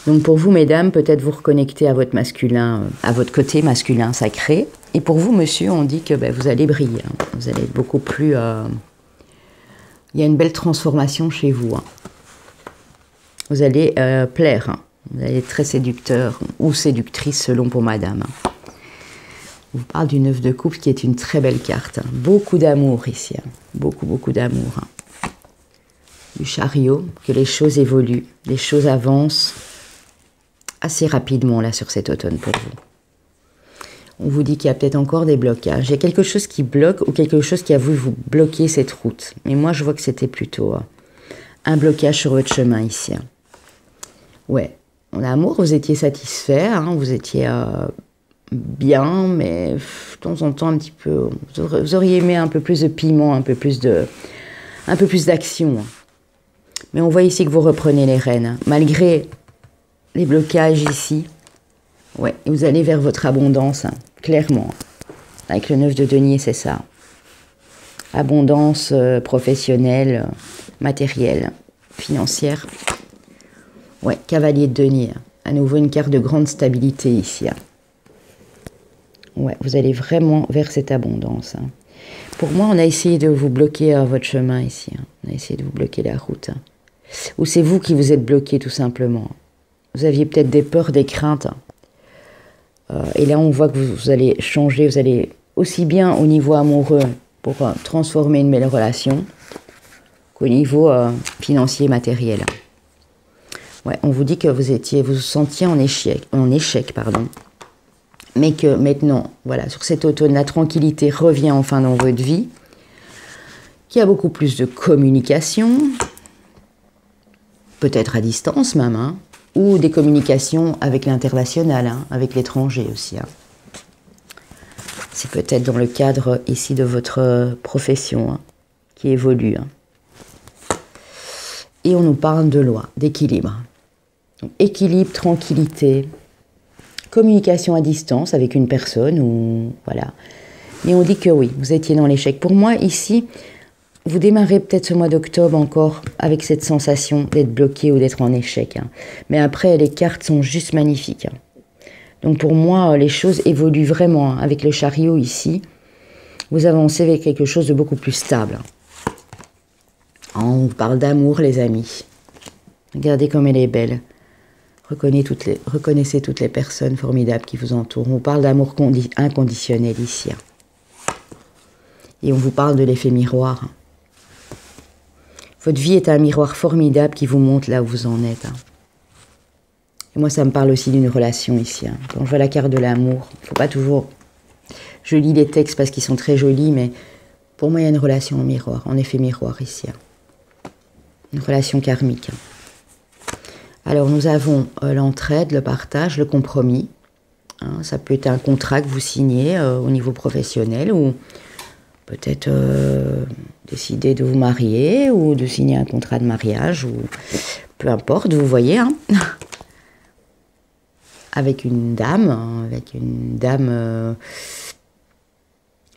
Donc pour vous, mesdames, peut-être vous reconnecter à votre masculin, à votre côté masculin sacré. Et pour vous, monsieur, on dit que ben, vous allez briller. Hein. Vous allez être beaucoup plus Il y a une belle transformation chez vous. Hein. Vous allez plaire. Hein. Vous allez être très séducteur ou séductrice selon pour madame. Hein. On vous parle du 9 de coupe qui est une très belle carte. Hein. Beaucoup d'amour ici. Hein. Beaucoup d'amour. Hein. Du chariot, que les choses évoluent, les choses avancent assez rapidement là sur cet automne pour vous. On vous dit qu'il y a peut-être encore des blocages. Il y a quelque chose qui bloque ou quelque chose qui a voulu vous bloquer cette route. Mais moi, je vois que c'était plutôt un blocage sur votre chemin ici. Hein. Ouais, en amour, vous étiez satisfait, hein, vous étiez bien, mais de temps en temps, un petit peu... Vous auriez aimé un peu plus de piment, un peu plus d'action. Hein. Mais on voit ici que vous reprenez les rênes. Hein. Malgré les blocages ici, ouais, vous allez vers votre abondance, hein, clairement. Avec le 9 de denier, c'est ça. Abondance professionnelle, matérielle, financière. Ouais, cavalier de denier. À nouveau une carte de grande stabilité ici. Hein. Ouais, vous allez vraiment vers cette abondance. Hein. Pour moi, on a essayé de vous bloquer votre chemin ici. Hein. On a essayé de vous bloquer la route. Hein. Ou c'est vous qui vous êtes bloqué tout simplement. Vous aviez peut-être des peurs, des craintes. Hein. Et là, on voit que vous allez changer, vous allez aussi bien au niveau amoureux pour transformer une belle relation qu'au niveau financier, matériel. Ouais, on vous dit que vous vous sentiez en échec, pardon. Mais que maintenant, voilà, sur cet automne, la tranquillité revient enfin dans votre vie, qu'il y a beaucoup plus de communication, peut-être à distance même, hein, ou des communications avec l'international, hein, avec l'étranger aussi. Hein. C'est peut-être dans le cadre ici de votre profession hein, qui évolue. Hein. Et on nous parle de loi, d'équilibre. Équilibre, tranquillité, communication à distance avec une personne, ou voilà. Mais on dit que oui, vous étiez dans l'échec. Pour moi, ici, vous démarrez peut-être ce mois d'octobre encore avec cette sensation d'être bloqué ou d'être en échec. Hein. Mais après, les cartes sont juste magnifiques. Hein. Donc pour moi, les choses évoluent vraiment. Hein. Avec le chariot ici, vous avancez avec quelque chose de beaucoup plus stable. Hein. On vous parle d'amour, les amis. Regardez comme elle est belle. Reconnaissez toutes les personnes formidables qui vous entourent. On vous parle d'amour inconditionnel ici. Hein. Et on vous parle de l'effet miroir. Hein. Votre vie est un miroir formidable qui vous montre là où vous en êtes. Hein. Et moi, ça me parle aussi d'une relation ici. Hein. Quand je vois la carte de l'amour, il ne faut pas toujours... Je lis les textes parce qu'ils sont très jolis, mais pour moi, il y a une relation en miroir, en effet miroir ici. Hein. Une relation karmique. Hein. Alors, nous avons l'entraide, le partage, le compromis. Hein. Ça peut être un contrat que vous signez au niveau professionnel ou... Peut-être décider de vous marier ou de signer un contrat de mariage ou peu importe, vous voyez. Hein. Avec une dame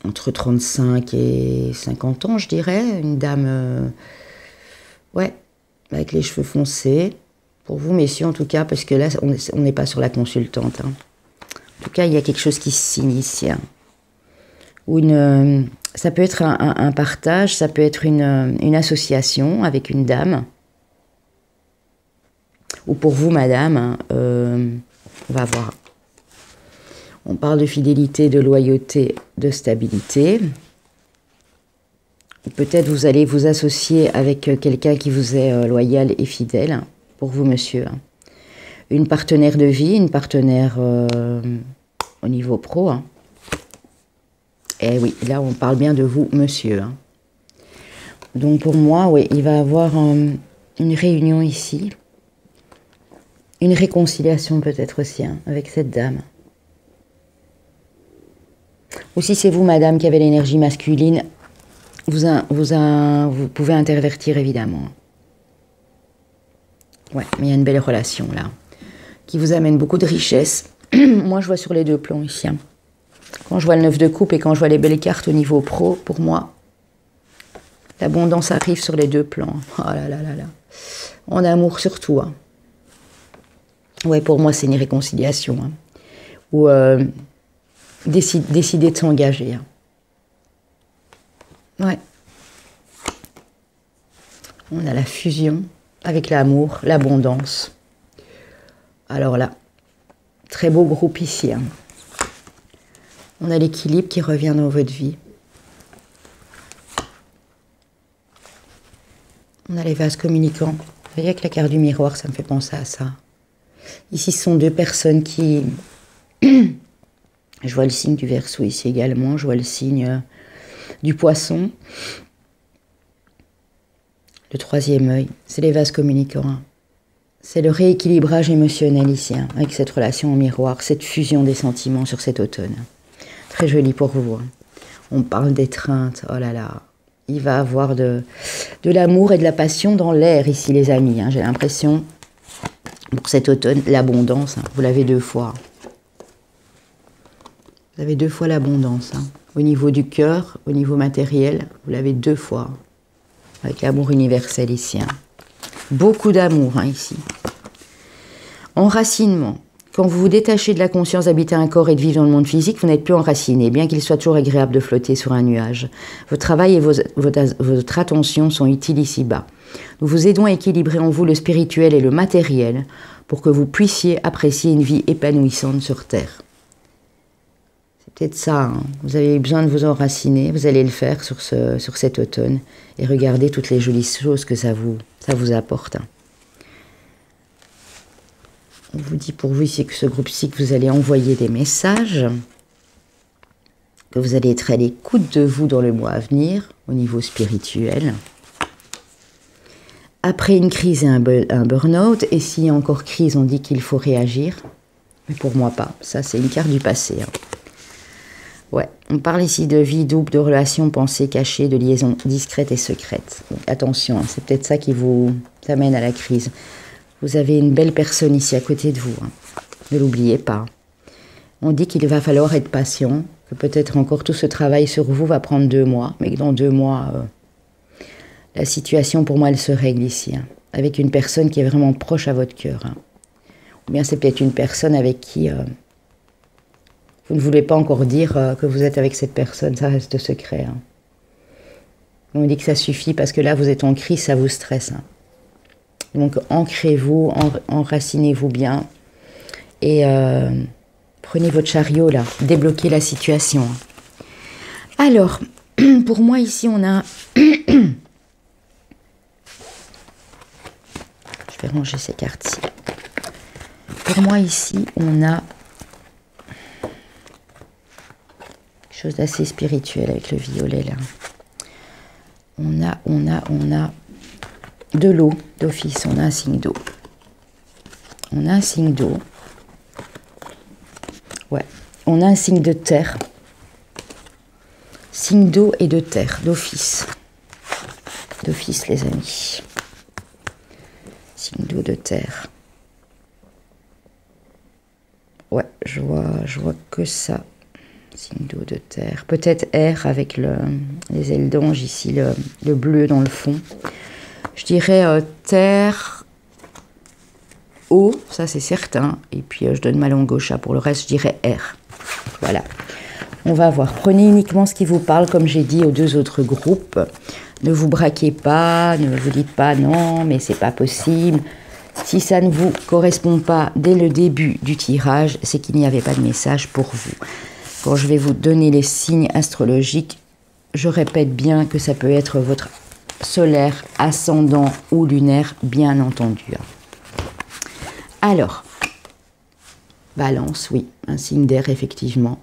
entre 35 et 50 ans, je dirais. Une dame, ouais, avec les cheveux foncés. Pour vous, messieurs, en tout cas, parce que là, on n'est pas sur la consultante. Hein. En tout cas, il y a quelque chose qui se signe ici. Hein. Ou ça peut être un partage, ça peut être une association avec une dame. Ou pour vous, madame, hein, on va voir. On parle de fidélité, de loyauté, de stabilité. Peut-être vous allez vous associer avec quelqu'un qui vous est loyal et fidèle. Hein, pour vous, monsieur. Hein. Une partenaire de vie, une partenaire au niveau pro. Hein. Et oui, là, on parle bien de vous, monsieur. Hein. Donc, pour moi, oui, il va y avoir une réunion ici. Une réconciliation peut-être aussi, hein, avec cette dame. Ou si c'est vous, madame, qui avez l'énergie masculine, vous pouvez intervertir, évidemment. Ouais, mais il y a une belle relation, là, qui vous amène beaucoup de richesse. Moi, je vois sur les deux plans ici, hein. Quand je vois le 9 de coupe et quand je vois les belles cartes au niveau pro, pour moi, l'abondance arrive sur les deux plans. Oh là là là là. En amour surtout. Hein. Ouais, pour moi, c'est une réconciliation. Hein. Ou décider de s'engager. Hein. Ouais. On a la fusion avec l'amour, l'abondance. Alors là, très beau groupe ici. Hein. On a l'équilibre qui revient dans votre vie. On a les vases communicants. Vous voyez avec la carte du miroir, ça me fait penser à ça. Ici, ce sont deux personnes qui... Je vois le signe du Verseau ici également. Je vois le signe du Poisson. Le troisième œil, c'est les vases communicants. Hein. C'est le rééquilibrage émotionnel ici, hein, avec cette relation en miroir, cette fusion des sentiments sur cet automne. Très joli pour vous. Hein. On parle d'étreinte, oh là là. Il va avoir de l'amour et de la passion dans l'air ici, les amis. Hein. J'ai l'impression, pour cet automne, l'abondance, hein, vous l'avez 2 fois. Vous avez 2 fois l'abondance. Hein. Au niveau du cœur, au niveau matériel, vous l'avez 2 fois. Avec l'amour universel ici. Hein. Beaucoup d'amour hein, ici. Enracinement. Quand vous vous détachez de la conscience d'habiter un corps et de vivre dans le monde physique, vous n'êtes plus enraciné, bien qu'il soit toujours agréable de flotter sur un nuage. Votre travail et votre attention sont utiles ici-bas. Nous vous aidons à équilibrer en vous le spirituel et le matériel pour que vous puissiez apprécier une vie épanouissante sur Terre. C'est peut-être ça, hein. Vous avez besoin de vous enraciner, vous allez le faire sur cet automne et regardez toutes les jolies choses que ça vous apporte. Hein. On vous dit pour vous ici que ce groupe-ci, que vous allez envoyer des messages, que vous allez être à l'écoute de vous dans le mois à venir, au niveau spirituel. Après une crise et un burn-out, et s'il y a encore crise, on dit qu'il faut réagir. Mais pour moi pas, ça c'est une carte du passé. Hein. Ouais, on parle ici de vie double, de relations pensées cachées, de liaisons discrètes et secrètes. Donc attention, hein, c'est peut-être ça qui vous amène à la crise. Vous avez une belle personne ici à côté de vous. Hein. Ne l'oubliez pas. On dit qu'il va falloir être patient, que peut-être encore tout ce travail sur vous va prendre 2 mois, mais que dans 2 mois, la situation pour moi elle se règle ici, hein, avec une personne qui est vraiment proche à votre cœur. Hein. Ou bien c'est peut-être une personne avec qui vous ne voulez pas encore dire que vous êtes avec cette personne, ça reste secret. Hein. On dit que ça suffit parce que là vous êtes en crise, ça vous stresse. Hein. Donc ancrez-vous, enracinez-vous bien et prenez votre chariot là, débloquez la situation. Alors, pour moi ici on a... Je vais ranger ces cartes-ci. Pour moi ici on a quelque chose d'assez spirituel avec le violet là. On a de l'eau d'office, on a un signe d'eau. On a un signe d'eau. Ouais, on a un signe de terre. Signe d'eau et de terre, d'office. D'office, les amis. Signe d'eau, de terre. Ouais, je vois que ça. Signe d'eau, de terre. Peut-être air avec les ailes d'ange ici, le bleu dans le fond. Je dirais terre, eau, ça c'est certain. Et puis je donne ma langue au chat. Pour le reste, je dirais air. Voilà. On va voir. Prenez uniquement ce qui vous parle, comme j'ai dit aux 2 autres groupes. Ne vous braquez pas, ne vous dites pas non, mais c'est pas possible. Si ça ne vous correspond pas dès le début du tirage, c'est qu'il n'y avait pas de message pour vous. Quand je vais vous donner les signes astrologiques, je répète bien que ça peut être votre solaire, ascendant ou lunaire, bien entendu. Alors, Balance, oui, un signe d'air effectivement.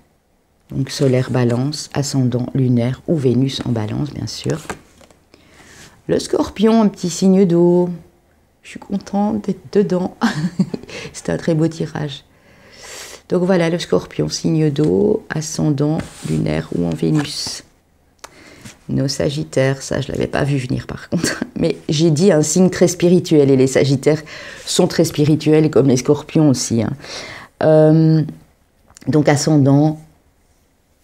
Donc solaire, Balance, ascendant, lunaire ou Vénus en Balance, bien sûr. Le Scorpion, un petit signe d'eau. Je suis contente d'être dedans. C'est un très beau tirage. Donc voilà, le Scorpion, signe d'eau, ascendant, lunaire ou en Vénus. Nos Sagittaires, ça je ne l'avais pas vu venir par contre. Mais j'ai dit un signe très spirituel et les Sagittaires sont très spirituels comme les Scorpions aussi. Hein. Donc ascendant,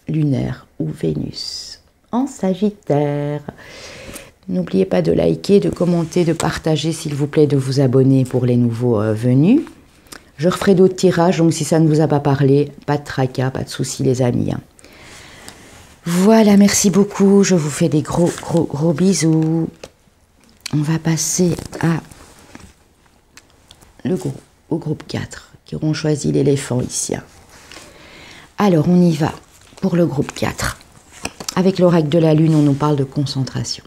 lunaire ou Vénus en Sagittaire. N'oubliez pas de liker, de commenter, de partager s'il vous plaît, de vous abonner pour les nouveaux venus. Je referai d'autres tirages, donc si ça ne vous a pas parlé, pas de tracas, pas de soucis les amis. Hein. Voilà, merci beaucoup, je vous fais des gros bisous. On va passer au groupe 4, qui auront choisi l'éléphant ici. Alors, on y va pour le groupe 4. Avec l'oracle de la Lune, on nous parle de concentration.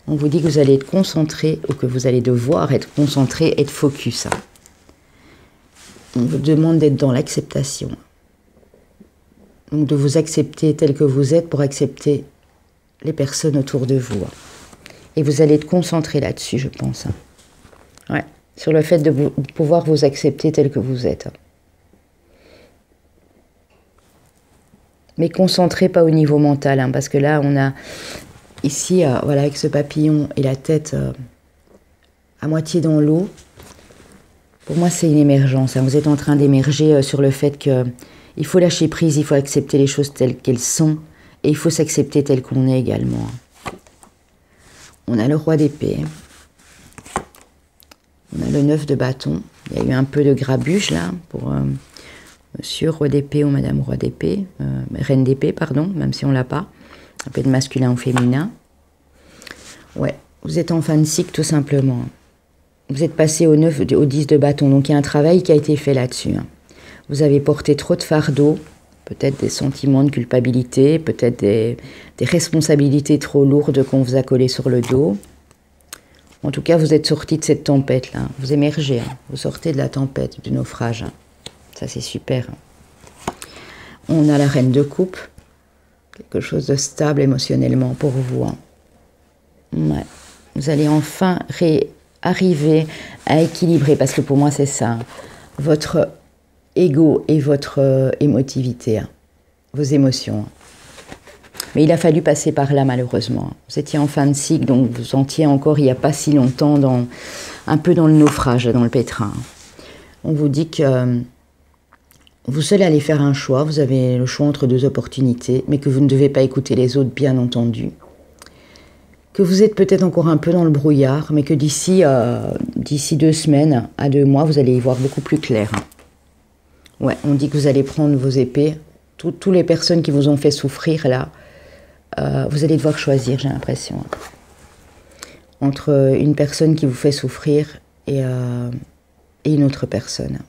On vous dit que vous allez être concentré, ou que vous allez devoir être concentré, être focus. On vous demande d'être dans l'acceptation. Donc de vous accepter tel que vous êtes pour accepter les personnes autour de vous. Et vous allez être concentré là-dessus, je pense. Ouais, sur le fait de pouvoir vous accepter tel que vous êtes. Mais concentré, pas au niveau mental, hein, parce que là, on a ici, voilà, avec ce papillon et la tête à moitié dans l'eau. Pour moi, c'est une émergence. Hein. Vous êtes en train d'émerger sur le fait qu'il faut lâcher prise, il faut accepter les choses telles qu'elles sont, et il faut s'accepter tel qu'on est également. On a le roi d'épée. On a le 9 de bâton. Il y a eu un peu de grabuge là pour monsieur roi d'épée ou madame roi d'épée, reine d'épée, pardon, même si on l'a pas. Ça peut être masculin ou féminin. Ouais, vous êtes en fin de cycle tout simplement. Vous êtes passé au 9, au 10 de bâton, donc il y a un travail qui a été fait là-dessus. Vous avez porté trop de fardeaux, peut-être des sentiments de culpabilité, peut-être des responsabilités trop lourdes qu'on vous a collées sur le dos. En tout cas, vous êtes sorti de cette tempête-là. Vous émergez, vous sortez de la tempête, du naufrage. Ça, c'est super. On a la reine de coupe, quelque chose de stable émotionnellement pour vous. Ouais. Vous allez enfin arriver à équilibrer, parce que pour moi, c'est ça. Votre ego et votre émotivité, vos émotions. Mais il a fallu passer par là, malheureusement. Vous étiez en fin de cycle, donc vous sentiez encore, il n'y a pas si longtemps, un peu dans le naufrage, dans le pétrin. On vous dit que vous seul allez faire un choix, vous avez le choix entre deux opportunités, mais que vous ne devez pas écouter les autres, bien entendu. Que vous êtes peut-être encore un peu dans le brouillard, mais que d'ici 2 semaines à 2 mois, vous allez y voir beaucoup plus clair. Ouais, on dit que vous allez prendre vos épées. Toutes les personnes qui vous ont fait souffrir, là, vous allez devoir choisir, j'ai l'impression. Entre une personne qui vous fait souffrir et une autre personne.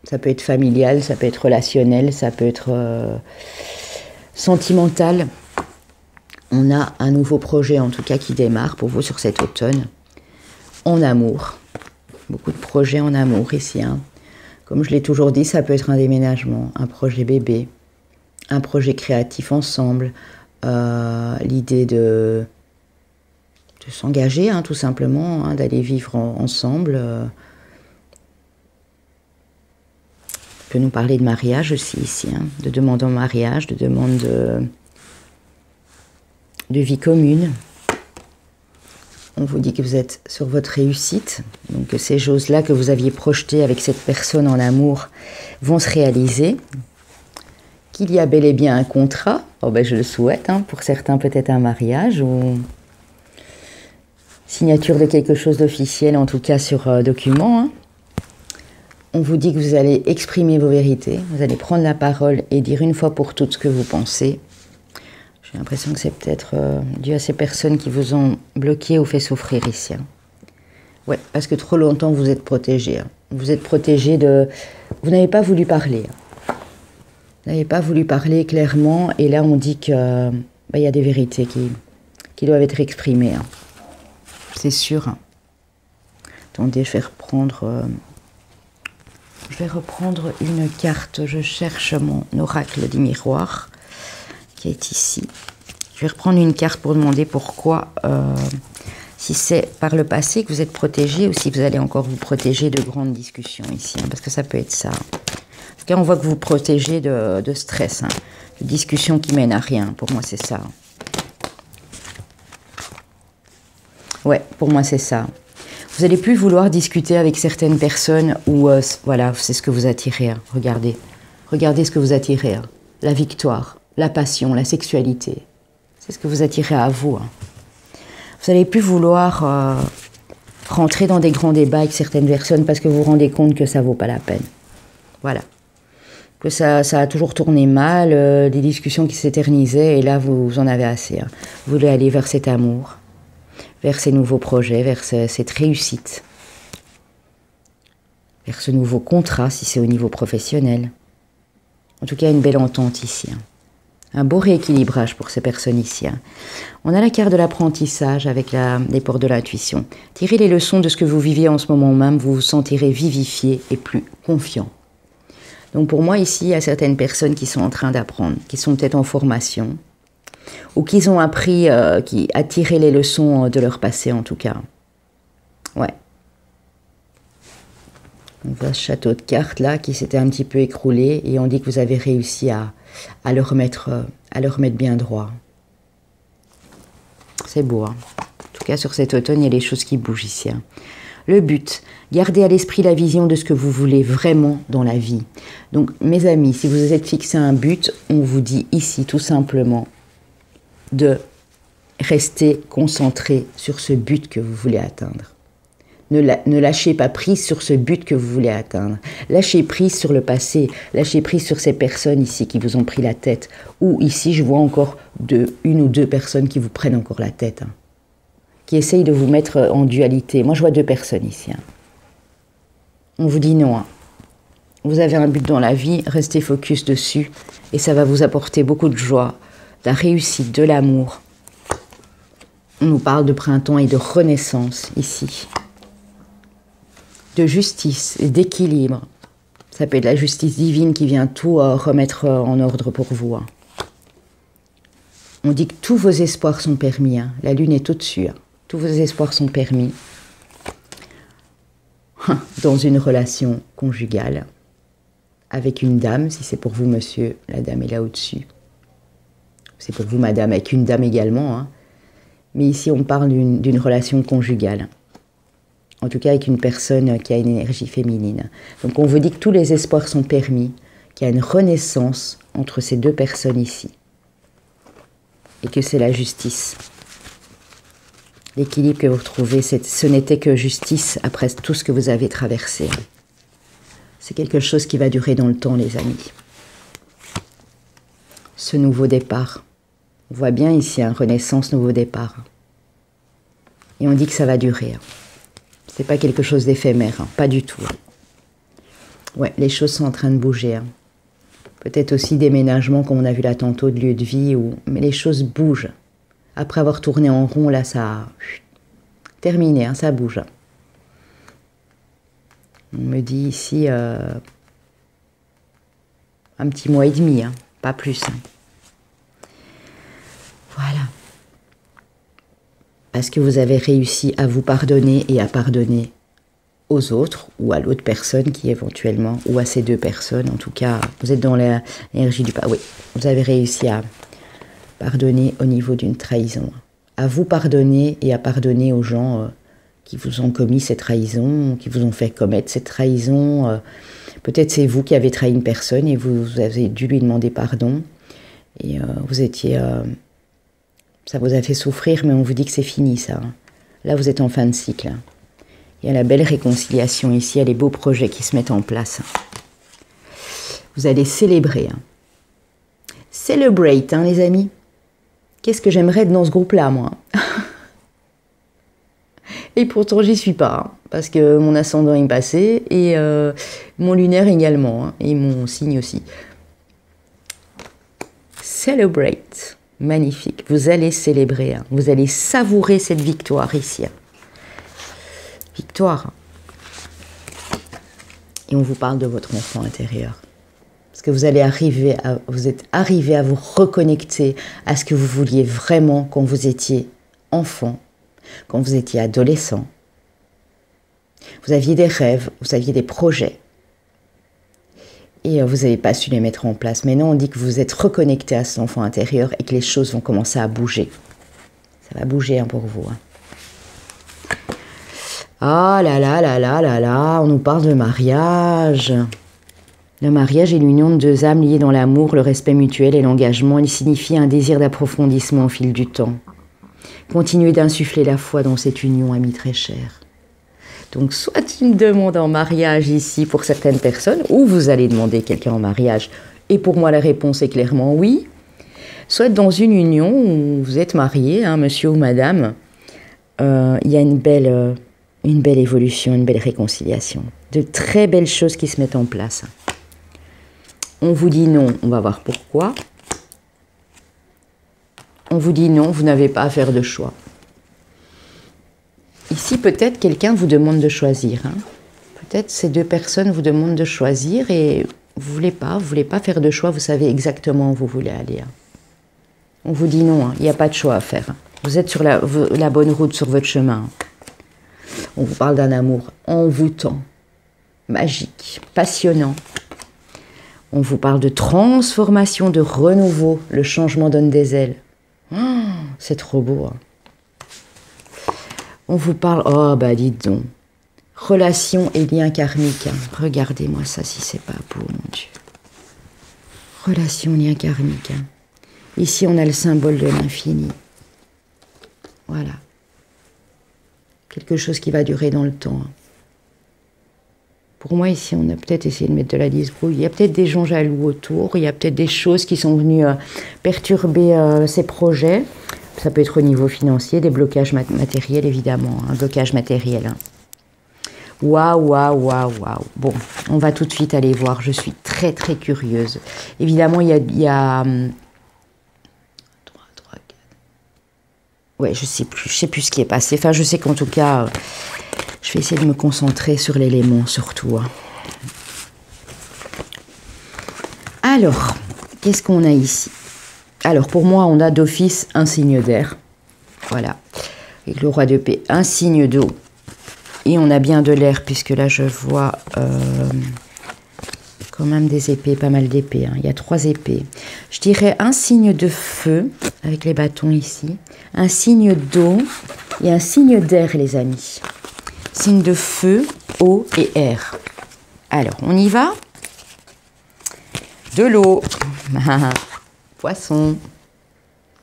Ça peut être familial, ça peut être relationnel, ça peut être sentimental. On a un nouveau projet, en tout cas, qui démarre pour vous sur cet automne. En amour. Beaucoup de projets en amour ici. Hein. Comme je l'ai toujours dit, ça peut être un déménagement, un projet bébé, un projet créatif ensemble, l'idée de s'engager, hein, tout simplement, hein, d'aller vivre ensemble. On peut nous parler de mariage aussi ici, hein, de demande en mariage, de demande de vie commune. On vous dit que vous êtes sur votre réussite, donc que ces choses-là que vous aviez projetées avec cette personne en amour vont se réaliser, qu'il y a bel et bien un contrat, oh ben je le souhaite, hein, pour certains peut-être un mariage ou signature de quelque chose d'officiel, en tout cas sur document. Hein. On vous dit que vous allez exprimer vos vérités, vous allez prendre la parole et dire une fois pour toutes ce que vous pensez. J'ai l'impression que c'est peut-être dû à ces personnes qui vous ont bloqué ou fait souffrir ici. Hein. Ouais, parce que trop longtemps vous êtes protégé. Hein. Vous êtes protégé de... Vous n'avez pas voulu parler. Hein. Vous n'avez pas voulu parler clairement. Et là, on dit qu'il y a des vérités qui doivent être exprimées. Hein. C'est sûr. Hein. Attendez, je vais reprendre une carte. Je cherche mon oracle du miroir qui est ici. Je vais reprendre une carte pour demander pourquoi, si c'est par le passé que vous êtes protégé ou si vous allez encore vous protéger de grandes discussions ici, hein, parce que ça peut être ça. En tout cas, on voit que vous vous protégez de stress, hein, de discussions qui mènent à rien. Pour moi, c'est ça. Ouais, pour moi, c'est ça. Vous n'allez plus vouloir discuter avec certaines personnes où, voilà, c'est ce que vous attirez. Hein. Regardez ce que vous attirez. Hein. La victoire. La passion, la sexualité, c'est ce que vous attirez à vous. Hein. Vous n'allez plus vouloir rentrer dans des grands débats avec certaines personnes parce que vous vous rendez compte que ça ne vaut pas la peine. Voilà. Que ça a toujours tourné mal, des discussions qui s'éternisaient, et là, vous en avez assez. Hein. Vous voulez aller vers cet amour, vers ces nouveaux projets, vers cette réussite, vers ce nouveau contrat si c'est au niveau professionnel. En tout cas, une belle entente ici. Un beau rééquilibrage pour ces personnes ici. On a la carte de l'apprentissage avec les portes de l'intuition. Tirez les leçons de ce que vous vivez en ce moment même, vous vous sentirez vivifié et plus confiant. Donc pour moi ici, il y a certaines personnes qui sont en train d'apprendre, qui sont peut-être en formation, ou qui ont appris à tirer les leçons de leur passé en tout cas. Ouais. On voit ce château de cartes là qui s'était un petit peu écroulé et on dit que vous avez réussi à le remettre bien droit. C'est beau, hein. En tout cas sur cet automne, il y a des choses qui bougent ici. Hein. Le but, gardez à l'esprit la vision de ce que vous voulez vraiment dans la vie. Donc mes amis, si vous êtes fixé un but, on vous dit ici tout simplement de rester concentré sur ce but que vous voulez atteindre. Ne lâchez pas prise sur ce but que vous voulez atteindre. Lâchez prise sur le passé. Lâchez prise sur ces personnes ici qui vous ont pris la tête. Ou ici, je vois encore une ou deux personnes qui vous prennent encore la tête. Hein, qui essayent de vous mettre en dualité. Moi, je vois deux personnes ici. Hein. On vous dit non. Hein. Vous avez un but dans la vie, restez focus dessus. Et ça va vous apporter beaucoup de joie, de la réussite, de l'amour. On nous parle de printemps et de renaissance ici. De justice et d'équilibre. Ça peut être la justice divine qui vient tout remettre en ordre pour vous. Hein. On dit que tous vos espoirs sont permis. Hein. La lune est au-dessus. Hein. Tous vos espoirs sont permis. Dans une relation conjugale. Avec une dame, si c'est pour vous monsieur, la dame est là au-dessus. C'est pour vous madame, avec une dame également. Hein. Mais ici on parle d'une relation conjugale. En tout cas avec une personne qui a une énergie féminine. Donc on vous dit que tous les espoirs sont permis, qu'il y a une renaissance entre ces deux personnes ici. Et que c'est la justice. L'équilibre que vous retrouvez, ce n'était que justice après tout ce que vous avez traversé. C'est quelque chose qui va durer dans le temps, les amis. Ce nouveau départ. On voit bien ici, un renaissance, nouveau départ. Et on dit que ça va durer. C'est pas quelque chose d'éphémère, hein, pas du tout. Ouais, les choses sont en train de bouger. Hein. Peut-être aussi déménagement, comme on a vu là tantôt, de lieu de vie, mais les choses bougent. Après avoir tourné en rond, là, ça a terminé, hein, ça bouge. On me dit ici un petit mois et demi, hein, pas plus. Hein. Voilà. Parce que vous avez réussi à vous pardonner et à pardonner aux autres ou à l'autre personne qui éventuellement, ou à ces deux personnes, en tout cas, vous êtes dans l'énergie du pardon. Oui, vous avez réussi à pardonner au niveau d'une trahison. À vous pardonner et à pardonner aux gens qui vous ont commis cette trahison, qui vous ont fait commettre cette trahison. Peut-être c'est vous qui avez trahi une personne et vous avez dû lui demander pardon. Et vous étiez... ça vous a fait souffrir, mais on vous dit que c'est fini, ça. Là, vous êtes en fin de cycle. Il y a la belle réconciliation ici, il y a les beaux projets qui se mettent en place. Vous allez célébrer. Celebrate, hein, les amis. Qu'est-ce que j'aimerais être dans ce groupe-là, moi? Et pourtant, j'y suis pas, hein, parce que mon ascendant est passé, et mon lunaire également, hein, et mon signe aussi. Celebrate. Magnifique. Vous allez célébrer. Hein. Vous allez savourer cette victoire ici. Hein. Victoire. Et on vous parle de votre enfant intérieur. Parce que vous êtes arrivé à vous reconnecter à ce que vous vouliez vraiment quand vous étiez enfant, quand vous étiez adolescent. Vous aviez des rêves, vous aviez des projets. Et vous n'avez pas su les mettre en place. Maintenant, on dit que vous êtes reconnecté à cet enfant intérieur et que les choses vont commencer à bouger. Ça va bouger, hein, pour vous. Hein. Ah là là là là là là, on nous parle de mariage. Le mariage est l'union de deux âmes liées dans l'amour, le respect mutuel et l'engagement. Il signifie un désir d'approfondissement au fil du temps. Continuez d'insuffler la foi dans cette union, amie très chère. Donc, soit une demande en mariage ici pour certaines personnes, ou vous allez demander quelqu'un en mariage. Et pour moi, la réponse est clairement oui. Soit dans une union où vous êtes marié, hein, monsieur ou madame, il y a une belle évolution, une belle réconciliation. De très belles choses qui se mettent en place. On vous dit non, on va voir pourquoi. On vous dit non, vous n'avez pas à faire de choix. Ici, peut-être quelqu'un vous demande de choisir. Hein. Peut-être ces deux personnes vous demandent de choisir et vous voulez pas faire de choix, vous savez exactement où vous voulez aller. Hein. On vous dit non, il n'y a pas de choix à faire. Vous êtes sur la bonne route, sur votre chemin. On vous parle d'un amour envoûtant, magique, passionnant. On vous parle de transformation, de renouveau. Le changement donne des ailes. Oh, c'est trop beau. Hein. On vous parle, oh bah dites donc, relation et lien karmique. Hein. Regardez-moi ça si c'est pas beau, mon Dieu. Relation, lien karmique. Hein. Ici, on a le symbole de l'infini. Voilà. Quelque chose qui va durer dans le temps. Hein. Pour moi, ici, on a peut-être essayé de mettre de la disbrouille. Il y a peut-être des gens jaloux autour. Il y a peut-être des choses qui sont venues perturber ces projets. Ça peut être au niveau financier, des blocages matériels, évidemment. Un blocage matériel. Hein. Waouh, waouh, waouh, waouh. Bon, on va tout de suite aller voir. Je suis très, très curieuse. Évidemment, il y a 3, 4. Ouais, je sais plus ce qui est passé. Enfin, je sais qu'en tout cas, je vais essayer de me concentrer sur l'élément, surtout. Hein. Alors, qu'est-ce qu'on a ici? Alors, pour moi, on a d'office un signe d'air. Voilà. Avec le roi d'épée, un signe d'eau. Et on a bien de l'air, puisque là, je vois quand même des épées, pas mal d'épées. Hein. Il y a 3 épées. Je dirais un signe de feu, avec les bâtons ici. Un signe d'eau et un signe d'air, les amis. Signe de feu, eau et air. Alors, on y va. De l'eau. Poisson.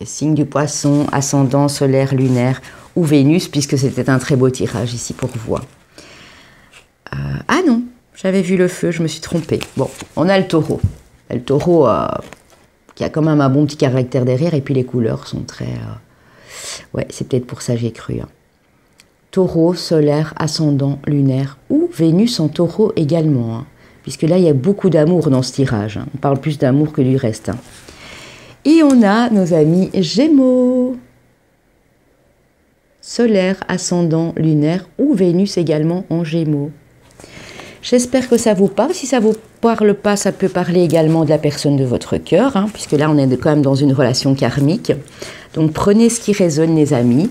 Le signe du poisson, ascendant, solaire, lunaire ou Vénus, puisque c'était un très beau tirage ici pour vous. Ah non, j'avais vu le feu, je me suis trompée. Bon, on a le taureau. Le taureau qui a quand même un bon petit caractère derrière, et puis les couleurs sont très... Ouais, c'est peut-être pour ça que j'ai cru. Hein. Taureau, solaire, ascendant, lunaire ou Vénus en taureau également. Hein, puisque là, il y a beaucoup d'amour dans ce tirage. Hein. On parle plus d'amour que du reste. Hein. Et on a nos amis Gémeaux. Solaire, ascendant, lunaire ou Vénus également en Gémeaux. J'espère que ça vous parle. Si ça ne vous parle pas, ça peut parler également de la personne de votre cœur, hein, puisque là, on est quand même dans une relation karmique. Donc, prenez ce qui résonne, les amis.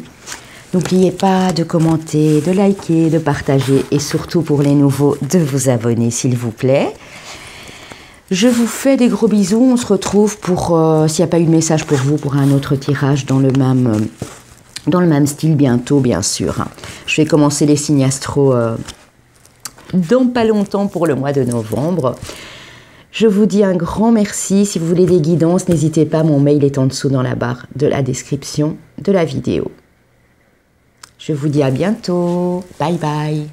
N'oubliez pas de commenter, de liker, de partager et surtout pour les nouveaux, de vous abonner, s'il vous plaît. Je vous fais des gros bisous. On se retrouve pour, s'il n'y a pas eu de message pour vous, pour un autre tirage dans le même style bientôt, bien sûr. Je vais commencer les signes astro dans pas longtemps pour le mois de novembre. Je vous dis un grand merci. Si vous voulez des guidances, n'hésitez pas. Mon mail est en dessous dans la barre de la description de la vidéo. Je vous dis à bientôt. Bye bye.